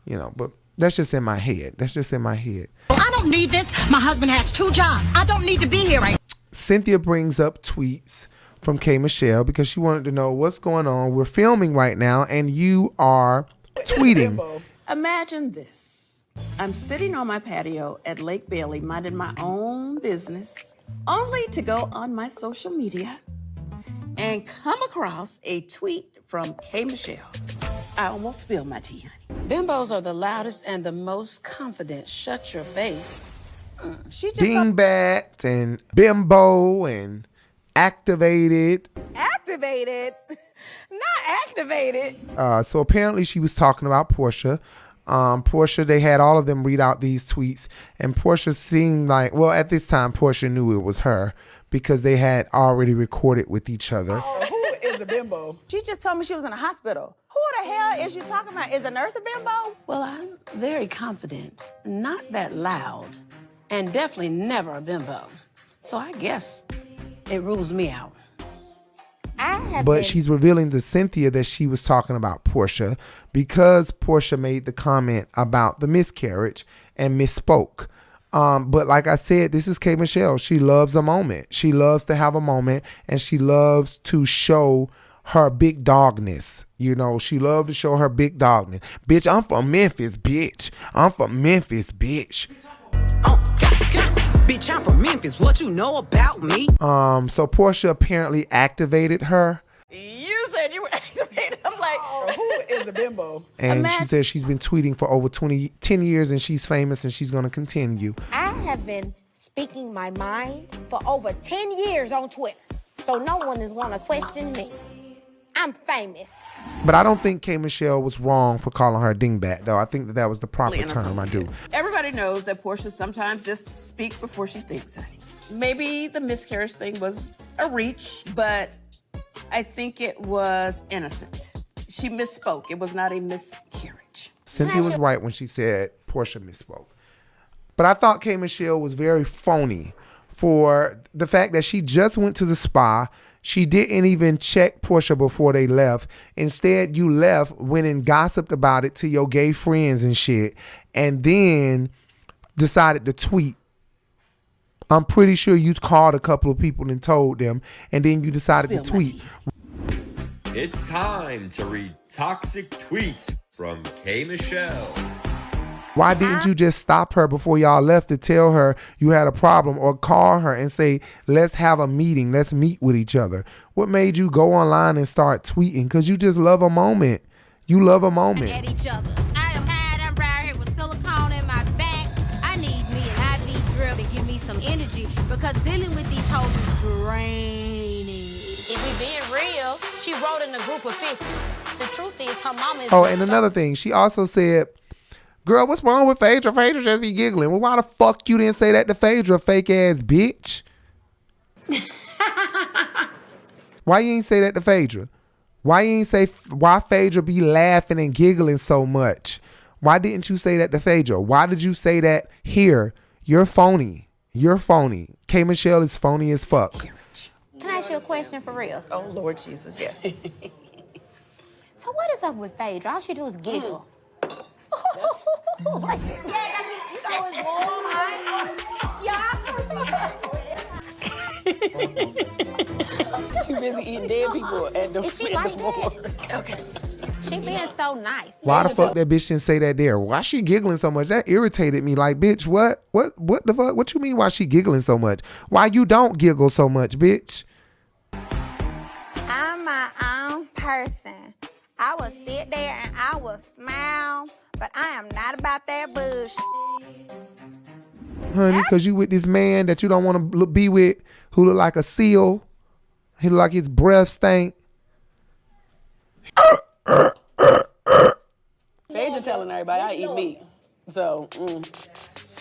You know, but that's just in my head. I don't need this. My husband has 2 jobs. I don't need to be here right. Cynthia brings up tweets from K. Michelle because she wanted to know what's going on. We're filming right now, and you are tweeting. Imagine this. I'm sitting on my patio at Lake Bailey, minding my own business, only to go on my social media and come across a tweet from K. Michelle. I almost spilled my tea, honey. Bimbos are the loudest and the most confident. Shut your face. Dingbat and bimbo and activated. Activated? Not activated. So apparently she was talking about Portia. Portia, they had all of them read out these tweets, and Portia seemed like, well, at this time, Portia knew it was her because they had already recorded with each other. Oh, who is a bimbo? She just told me she was in a hospital. Who the hell is you talking about? Is the nurse a bimbo? Well, I'm very confident, not that loud, and definitely never a bimbo. So I guess it rules me out. But she's revealing to Cynthia that she was talking about Portia because Portia made the comment about the miscarriage and misspoke. But like I said, this is K. Michelle. She loves a moment. She loves to have a moment, and she loves to show her big dogness. You know, she loved to show her big dogness. Bitch, I'm from Memphis, bitch. I'm from Memphis, bitch. Bitch, I'm from Memphis. What you know about me? So Portia apparently activated her. You said you were activated. I'm like, who is a bimbo? And she said she's been tweeting for over 10 years, and she's famous, and she's going to continue. I have been speaking my mind for over 10 years on Twitter, so no one is going to question me. I'm famous. But I don't think K. Michelle was wrong for calling her a dingbat, though. I think that was the proper term. I do. Everybody knows that Portia sometimes just speaks before she thinks, honey. Maybe the miscarriage thing was a reach, but I think it was innocent. She misspoke. It was not a miscarriage. Cynthia was right when she said Portia misspoke. But I thought K. Michelle was very phony for the fact that she just went to the spa. She didn't even check Portia before they left. Instead, you left, went and gossiped about it to your gay friends and shit, and then decided to tweet. I'm pretty sure you called a couple of people and told them, and then you decided to tweet. It's time to read toxic tweets from K. Michelle. Why didn't you just stop her before y'all left to tell her you had a problem, or call her and say, let's have a meeting, let's meet with each other? What made you go online and start tweeting? Because you just love a moment. You love a moment. At each other. I am tired. I'm right here with silicone in my back. I need me an IV drill to give me some energy, because dealing with these hoes is draining. If we being real, she wrote in a group of 50. The truth is, her mama is... Oh, and another thing, she also said, girl, what's wrong with Phaedra? Phaedra just be giggling. Well, why the fuck you didn't say that to Phaedra, fake ass bitch? Why you ain't say that to Phaedra? Why you ain't say why Phaedra be laughing and giggling so much? Why didn't you say that to Phaedra? Why did you say that here? You're phony. You're phony. K. Michelle is phony as fuck. Can I ask you a question for real? Oh, Lord Jesus, yes. So what is up with Phaedra? All she do is giggle. Like, yeah, I mean, you know it's warm, right? Too busy eating dead people at the, Is she like that? Okay. She being so nice. Why the fuck that bitch didn't say that there? Why she giggling so much? That irritated me. Like, bitch, what the fuck? What you mean why she giggling so much? Why you don't giggle so much, bitch? I'm my own person. I will sit there and I will smile, but I am not about that bullshit. Honey, because you with this man that you don't want to be with, who look like a seal. He look like his breath stank. Phaedra telling everybody I eat meat. So,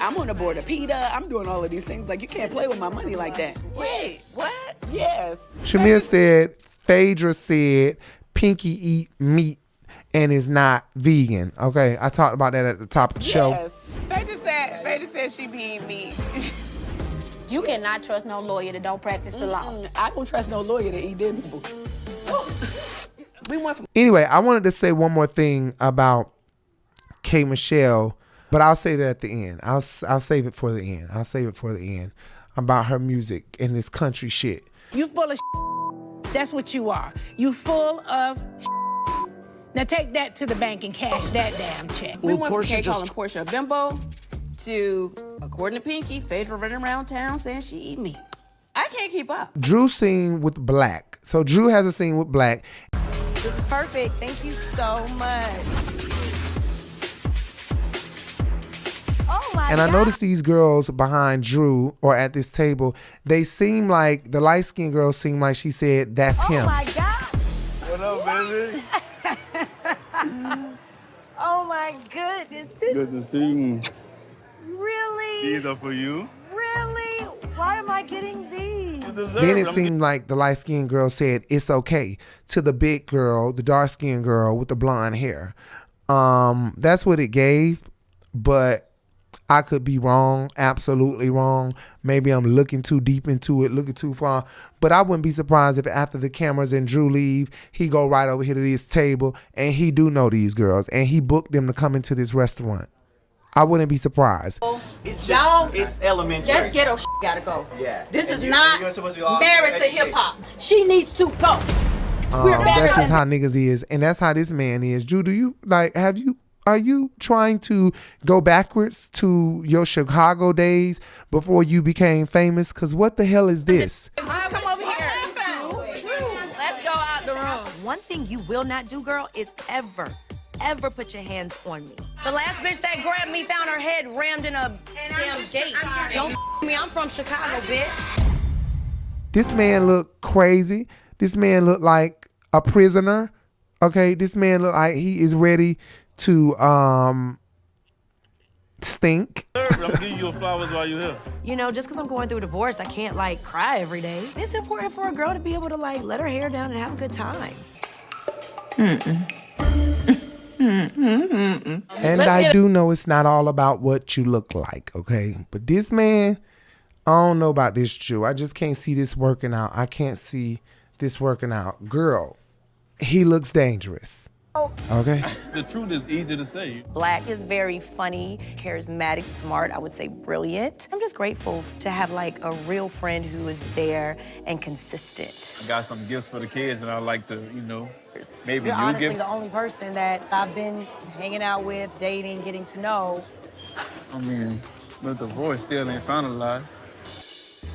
I'm on the board of PETA. I'm doing all of these things. Like, you can't play with my money like that. Wait, what? Yes. Shamir said, Phaedra said, Pinky eat meat and is not vegan. Okay, I talked about that at the top of the show. Yes. Phaedra said she be eating meat. You cannot trust no lawyer that don't practice the law. I don't trust no lawyer that eat dead people. We went from... Anyway, I wanted to say one more thing about K. Michelle, but I'll say that at the end. I'll save it for the end. I'll save it for the end about her music and this country shit. You full of That's what you are. You full of Now take that to the bank and cash that damn check. We went from Kay calling Portia a bimbo to, according to Pinky, Phaedra running around town saying she eat meat. I can't keep up. Drew sing with Black. So Drew has a scene with Black. This is perfect. Thank you so much. Oh my And I noticed these girls behind Drew or at this table, they seem like, the light-skinned girl seemed like she said, that's him. Oh my God. What up, baby? Oh my goodness. Good to see you. Really? These are for you. Really? Why am I getting these? Then it seemed like the light-skinned girl said, it's okay, to the big girl, the dark-skinned girl with the blonde hair. That's what it gave, but I could be wrong, absolutely wrong. Maybe I'm looking too deep into it, looking too far. But I wouldn't be surprised if after the cameras and Drew leave, he go right over here to this table and he do know these girls and he booked them to come into this restaurant. I wouldn't be surprised. It's just, it's elementary. That ghetto shit gotta go. Yeah. This And is you- not you're supposed to be all married to educated. hip hop. She needs to go. That's just how niggas is. And that's how this man is. Drew, do you, like, are you trying to go backwards to your Chicago days before you became famous? Because what the hell is this? Come over here. Let's go out the room. One thing you will not do, girl, is ever put your hands on me. The last bitch that grabbed me found her head rammed in a damn gate. Don't me, I'm from Chicago, bitch. This man look crazy. This man look like a prisoner. Okay, this man look like he is ready to stink. I'm giving you flowers while you're here. You know, just because I'm going through a divorce, I can't, like, cry every day. It's important for a girl to be able to, like, let her hair down and have a good time. And I do know it's not all about what you look like, okay? But this man, I don't know about this Jew. I just can't see this working out. I can't see this working out. Girl, he looks dangerous. Okay? The truth is easy to say. Black is very funny, charismatic, smart, I would say brilliant. I'm just grateful to have, like, a real friend who is there and consistent. I got some gifts for the kids, and I'd like to, maybe You're you honestly give. the only person that I've been hanging out with, dating, getting to know. I mean, the divorce still ain't finalized.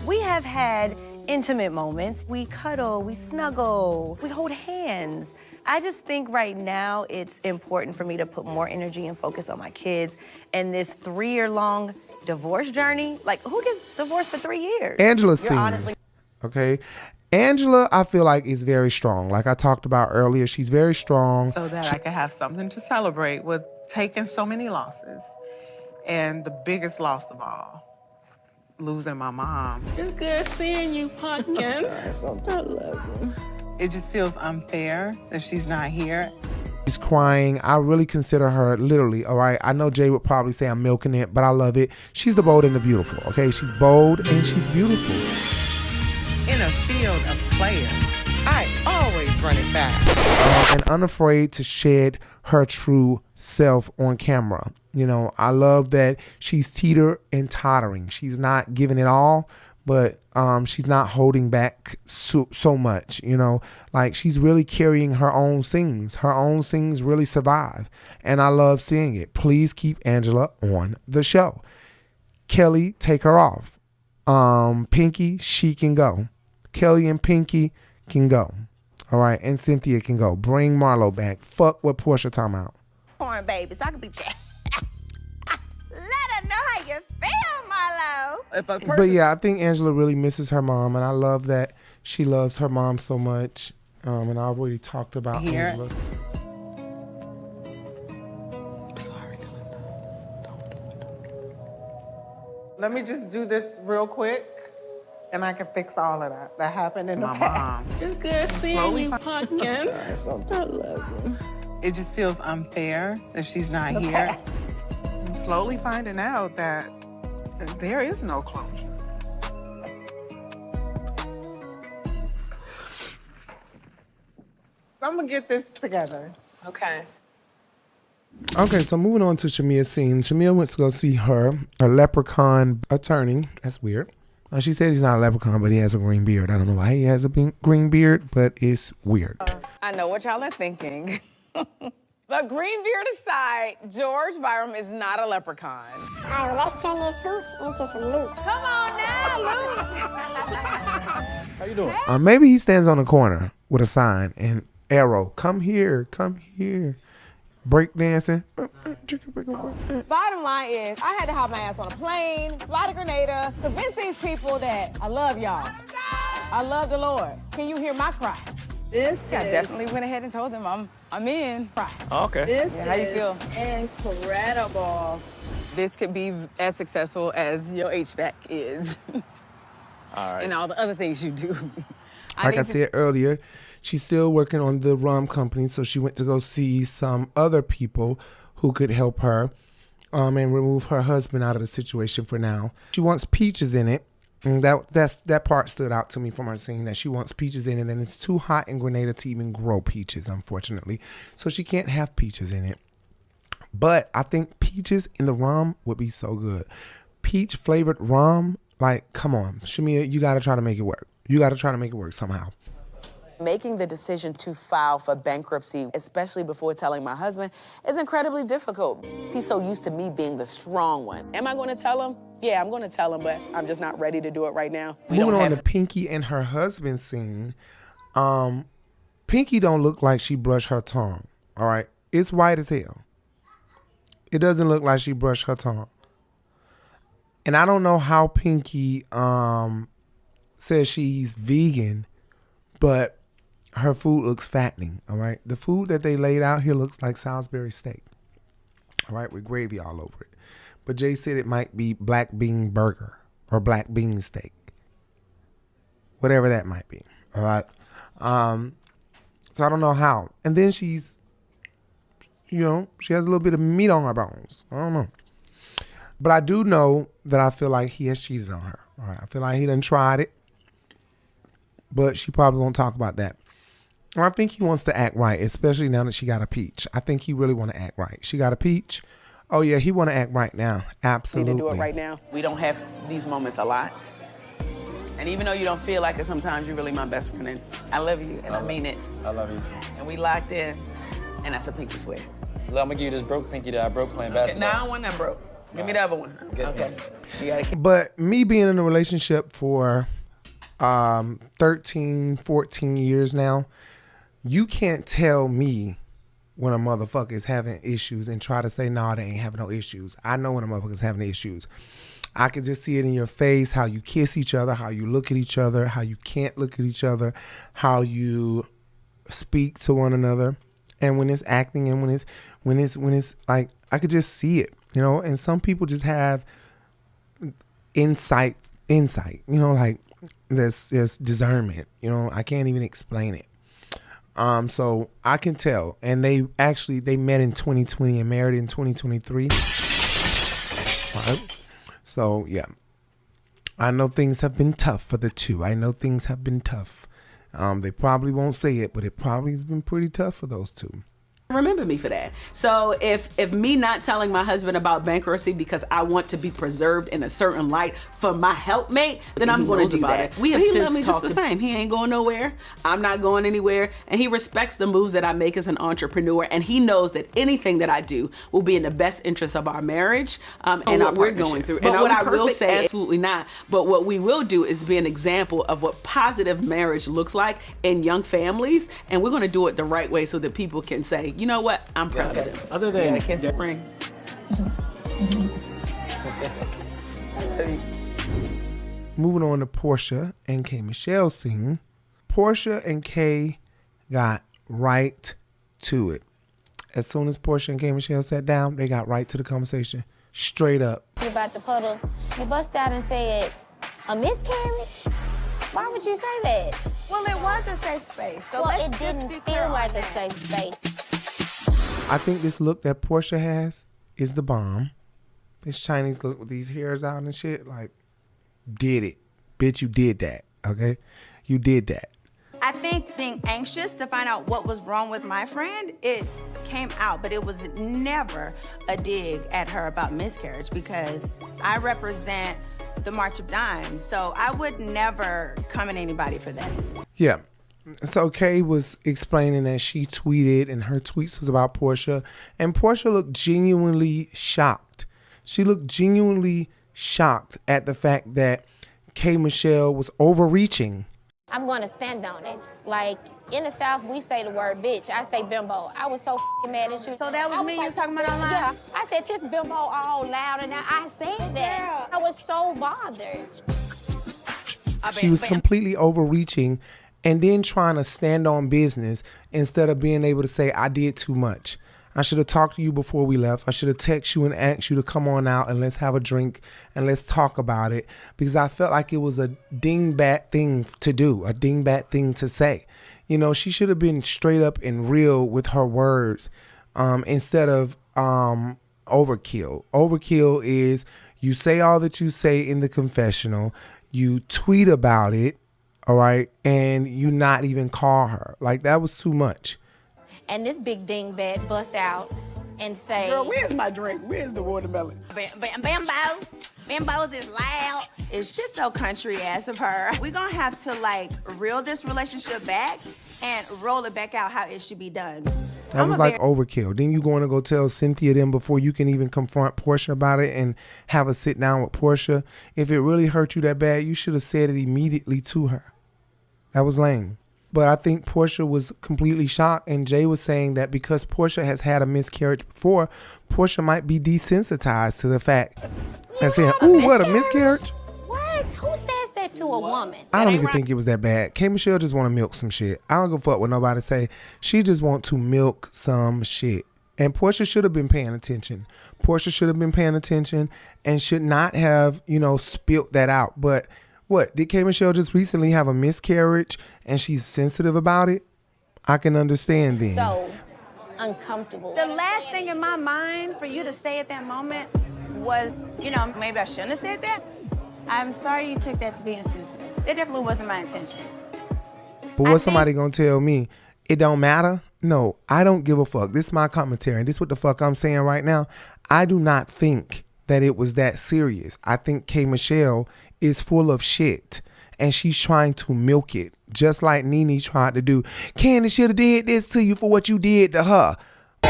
We have had intimate moments. We cuddle, we snuggle, we hold hands. I just think right now it's important for me to put more energy and focus on my kids and this 3-year-long divorce journey. Like, who gets divorced for 3 years? Angela's You're scene. honestly- Okay? Angela, I feel like, is very strong. Like I talked about earlier, she's very strong. So that I could have something to celebrate with taking so many losses. And the biggest loss of all, losing my mom. It's good seeing you, Pumpkin. I love you. It just feels unfair that she's not here. She's crying. I really consider her literally, all right? I know Jay would probably say I'm milking it, but I love it. She's the bold and the beautiful, okay? She's bold and she's beautiful. In a field of players, I always run it back. And unafraid to shed her true self on camera. You know, I love that she's teeter and tottering. She's not giving it all, but she's not holding back so much, you know. Like, she's really carrying her own sings. Her own sings really survive. And I love seeing it. Please keep Angela on the show. Kelly, take her off. Pinky, she can go. Kelly and Pinky can go. All right, and Cynthia can go. Bring Marlo back. Fuck what Portia talking about. Corn baby, so I can be let her know how you feel, Marlo. But yeah, I think Angela really misses her mom, and I love that she loves her mom so much. And I already talked about Angela. Let me just do this real quick, and I can fix all of that. That happened in the past. It's good seeing you, pumpkin. I love you. It just feels unfair that she's not here. I'm slowly finding out that there is no closure. I'm gonna get this together. Okay. Okay, so moving on to Shamia's scene. Shamia went to go see her leprechaun attorney. That's weird. She said he's not a leprechaun, but he has a green beard. I don't know why he has a green beard, but it's weird. I know what y'all are thinking. But green beard aside, George Byram is not a leprechaun. All right, well, let's turn this hooch into some loot. Come on now, Luke. How you doing? Maybe he stands on the corner with a sign and arrow. Come here, come here. Break dancing. Bottom line is, I had to hop my ass on a plane, fly to Grenada, convince these people that I love y'all. I love the Lord. Can you hear my cry? I definitely went ahead and told them I'm in. Cry. Okay. This how you feel? Incredible. This could be as successful as your HVAC is. All right. And all the other things you do. Like I said earlier, she's still working on the rum company, so she went to go see some other people who could help her and remove her husband out of the situation for now. She wants peaches in it. And that part stood out to me from her scene, that she wants peaches in it, and it's too hot in Grenada to even grow peaches, unfortunately. So she can't have peaches in it. But I think peaches in the rum would be so good. Peach flavored rum, like, come on. Shamia, you got to try to make it work. You got to try to make it work somehow. Making the decision to file for bankruptcy, especially before telling my husband, is incredibly difficult. He's so used to me being the strong one. Am I going to tell him? Yeah, I'm going to tell him, but I'm just not ready to do it right now. Moving on to Pinky and her husband scene. Pinky don't look like she brushed her tongue, all right? It's white as hell. It doesn't look like she brushed her tongue. And I don't know how Pinky says she's vegan, but her food looks fattening, all right? The food that they laid out here looks like Salisbury steak, all right, with gravy all over it. But Jay said it might be black bean burger or black bean steak, whatever that might be, all right? So I don't know how. And then she's, she has a little bit of meat on her bones. I don't know. But I do know that I feel like he has cheated on her, all right? I feel like he done tried it, but she probably won't talk about that. And I think he wants to act right, especially now that she got a peach. I think he really want to act right. She got a peach. Oh, yeah, he want to act right now. Absolutely. We need to do it right now. We don't have these moments a lot. And even though you don't feel like it sometimes, you're really my best friend. And I love you, and I mean it. I love you too. And we locked in, and that's a pinky swear. Look, I'm going to give you this broke pinky that I broke playing basketball. No, I don't want that broke. Give me the other one. Okay. You gotta But me being in a relationship for 13, 14 years now, you can't tell me when a motherfucker is having issues and try to say, nah, they ain't having no issues. I know when a motherfucker's having issues. I can just see it in your face, how you kiss each other, how you look at each other, how you can't look at each other, how you speak to one another. And when it's acting and when it's like, I could just see it, and some people just have insight, like there's discernment, I can't even explain it. So I can tell. And they met in 2020 and married in 2023. Right. So yeah, I know things have been tough for the two. I know things have been tough. They probably won't say it, but it probably has been pretty tough for those two. remember me for that. So if me not telling my husband about bankruptcy because I want to be preserved in a certain light for my helpmate, then I'm going to do that. We have since talked. Just the same. He ain't going nowhere. I'm not going anywhere, and he respects the moves that I make as an entrepreneur, and he knows that anything that I do will be in the best interest of our marriage and what we're going through. But what I will say, absolutely not. But what we will do is be an example of what positive marriage looks like in young families, and we're going to do it the right way so that people can say, you know what? I'm proud of them. Other than kiss the ring. Moving on to Portia and K. Michelle scene. Portia and K got right to it. As soon as Portia and K. Michelle sat down, they got right to the conversation. Straight up. About the puddle, you bust out and said, a miscarriage? Why would you say that? Well, it was a safe space. So well, it didn't feel like a safe space. I think this look that Portia has is the bomb. This Chinese look with these hairs out and shit, like, did it. Bitch, you did that, okay? You did that. I think being anxious to find out what was wrong with my friend, it came out, but it was never a dig at her about miscarriage because I represent the March of Dimes, so I would never come at anybody for that. Yeah. So Kay was explaining that she tweeted and her tweets was about Portia, and Portia looked genuinely shocked. She looked genuinely shocked at the fact that K. Michelle was overreaching. I'm going to stand on it. Like, in the South, we say the word bitch. I say bimbo. I was so mad at you. So that was me you was talking about online? Yeah. I said this bimbo all loud, and I said that. I was so bothered. She was completely overreaching and then trying to stand on business instead of being able to say, I did too much. I should have talked to you before we left. I should have texted you and asked you to come on out and let's have a drink and let's talk about it, because I felt like it was a dingbat thing to do, a dingbat thing to say. You know, she should have been straight up and real with her words instead of overkill. Overkill is you say all that you say in the confessional, you tweet about it, all right, and you not even call her. Like, that was too much. And this big dingbat busts out and say, girl, where's my drink? Where's the watermelon? Bambos is loud. It's just so country ass of her. We're gonna have to like reel this relationship back and roll it back out how it should be done. That was like overkill. Then you going to go tell Cynthia them before you can even confront Portia about it and have a sit down with Portia. If it really hurt you that bad, you should have said it immediately to her. That was lame. But I think Portia was completely shocked, and Jay was saying that because Portia has had a miscarriage before, Portia might be desensitized to the fact and saying, ooh, what, a miscarriage? What? Who says that to a woman? I don't even think it was that bad. K. Michelle just want to milk some shit. I don't give a fuck what nobody say. She just want to milk some shit. And Portia should have been paying attention. Portia should have been paying attention and should not have, you know, spilt that out. But what, did K. Michelle just recently have a miscarriage and she's sensitive about it? I can understand then. So uncomfortable. The last thing in my mind for you to say at that moment was, you know, maybe I shouldn't have said that. I'm sorry you took that to be insensitive. That definitely wasn't my intention. But what's somebody gonna tell me? It don't matter? No, I don't give a fuck. This is my commentary. This is what the fuck I'm saying right now. I do not think that it was that serious. I think K. Michelle is full of shit and she's trying to milk it, just like Nene tried to do. Candy should have did this to you for what you did to her. We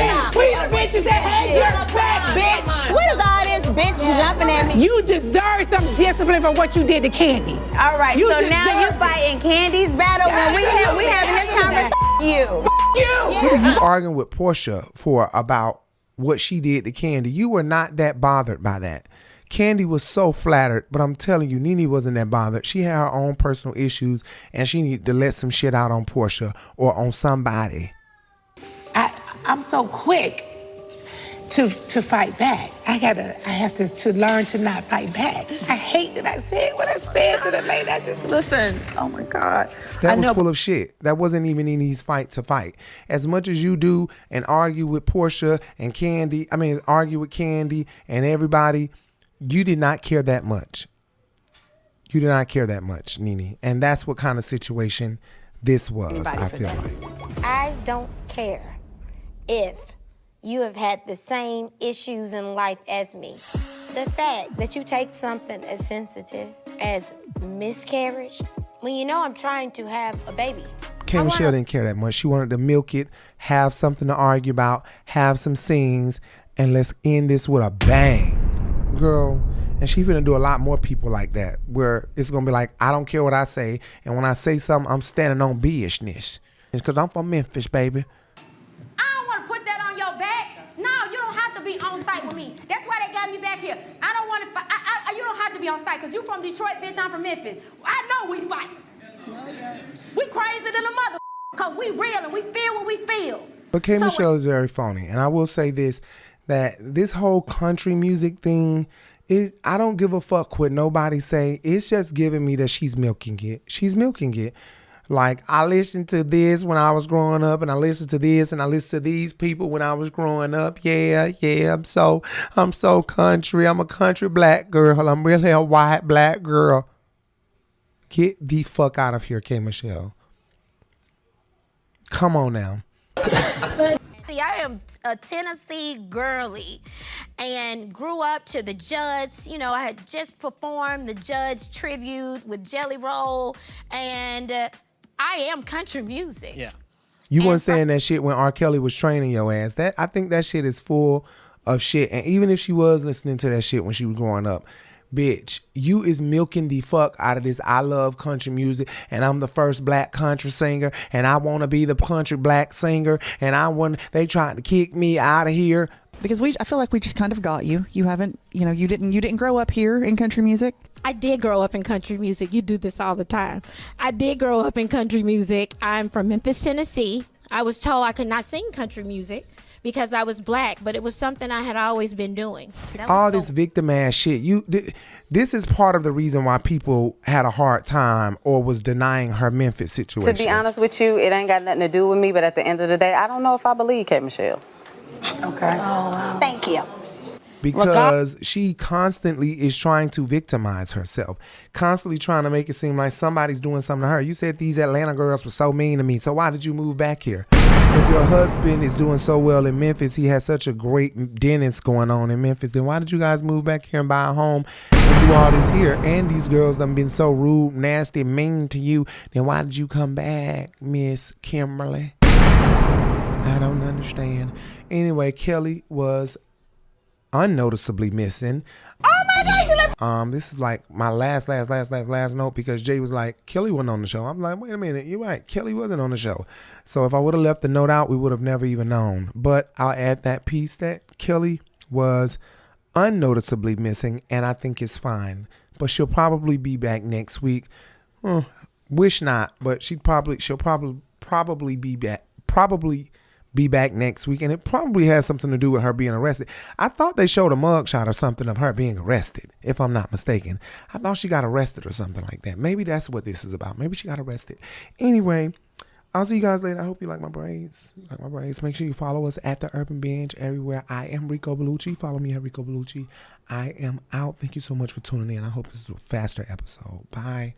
the bitches that had your back, bitch. What is all this bitch jumping at me? You deserve some discipline for what you did to Candy. All right, so now you fighting Candy's battle when we having this conversation. You. What are you arguing with Portia for about what she did to Candy? You were not that bothered by that. Candy was so flattered, but I'm telling you, Nene wasn't that bothered. She had her own personal issues, and she needed to let some shit out on Portia or on somebody. I'm so quick to fight back. I have to learn to not fight back. I hate that I said what I said to the lady. I just listen. Oh my God. That was full of shit. That wasn't even Nene's fight to fight. As much as you do and argue with Portia and Candy, argue with Candy and everybody, you did not care that much. You did not care that much, Nene. And that's what kind of situation this was, I feel like. I don't care if you have had the same issues in life as me. The fact that you take something as sensitive as miscarriage, when you know I'm trying to have a baby. K. Michelle didn't care that much. She wanted to milk it, have something to argue about, have some scenes, and let's end this with a bang. Girl, and she finna do a lot more people like that, where it's gonna be like, I don't care what I say, and when I say something, I'm standing on business. It's because I'm from Memphis, baby. I don't want to put that on your back. No, you don't have to be on site with me. That's why they got me back here. I don't want to fight. You don't have to be on site because you from Detroit, bitch. I'm from Memphis. I know we fight. We crazy than a mother because we real and we feel what we feel. But K. Michelle is very phony. And I will say this, that this whole country music thing, I don't give a fuck what nobody say. It's just giving me that she's milking it. She's milking it. Like, I listened to this when I was growing up, and I listened to this, and I listened to these people when I was growing up. Yeah, I'm so country. I'm a country black girl. I'm really a white black girl. Get the fuck out of here, K. Michelle. Come on now. See, I am a Tennessee girly and grew up to the Judds. You know, I had just performed the Judds tribute with Jelly Roll, and I am country music. Yeah. You weren't saying that shit when R. Kelly was training your ass. I think that shit is full of shit. And even if she was listening to that shit when she was growing up, bitch, you is milking the fuck out of this. I love country music, and I'm the first black country singer, and I want to be the country black singer, and they tried to kick me out of here. Because I feel like we just kind of got you. You haven't, you didn't grow up here in country music. I did grow up in country music. You do this all the time. I did grow up in country music. I'm from Memphis, Tennessee. I was told I could not sing country music because I was black, but it was something I had always been doing. All this victim ass shit. This is part of the reason why people had a hard time or was denying her Memphis situation. To be honest with you, it ain't got nothing to do with me, but at the end of the day, I don't know if I believe K. Michelle. Okay. Oh, wow. Thank you. Because she constantly is trying to victimize herself, constantly trying to make it seem like somebody's doing something to her. You said these Atlanta girls were so mean to me, so why did you move back here? If your husband is doing so well in Memphis, he has such a great dentist going on in Memphis, then why did you guys move back here and buy a home and do all this here? And these girls done been so rude, nasty, mean to you, then why did you come back, Miss Kimberly? I don't understand. Anyway, Kelly was unnoticeably missing. Oh my gosh! This is like my last note, because Jay was like, Kelly wasn't on the show. I'm like, wait a minute, you're right. Kelly wasn't on the show. So if I would have left the note out, we would have never even known. But I'll add that piece that Kelly was unnoticeably missing, and I think it's fine. But she'll probably be back next week. Wish not, but she'll probably be back next week, and it probably has something to do with her being arrested. I thought they showed a mugshot or something of her being arrested, if I'm not mistaken. I thought she got arrested or something like that. Maybe that's what this is about. Maybe she got arrested. Anyway, I'll see you guys later. I hope you like my braids. Make sure you follow us at The Urban Binge everywhere. I am Rico Bellucci. Follow me at Rico Bellucci. I am out. Thank you so much for tuning in. I hope this is a faster episode. Bye.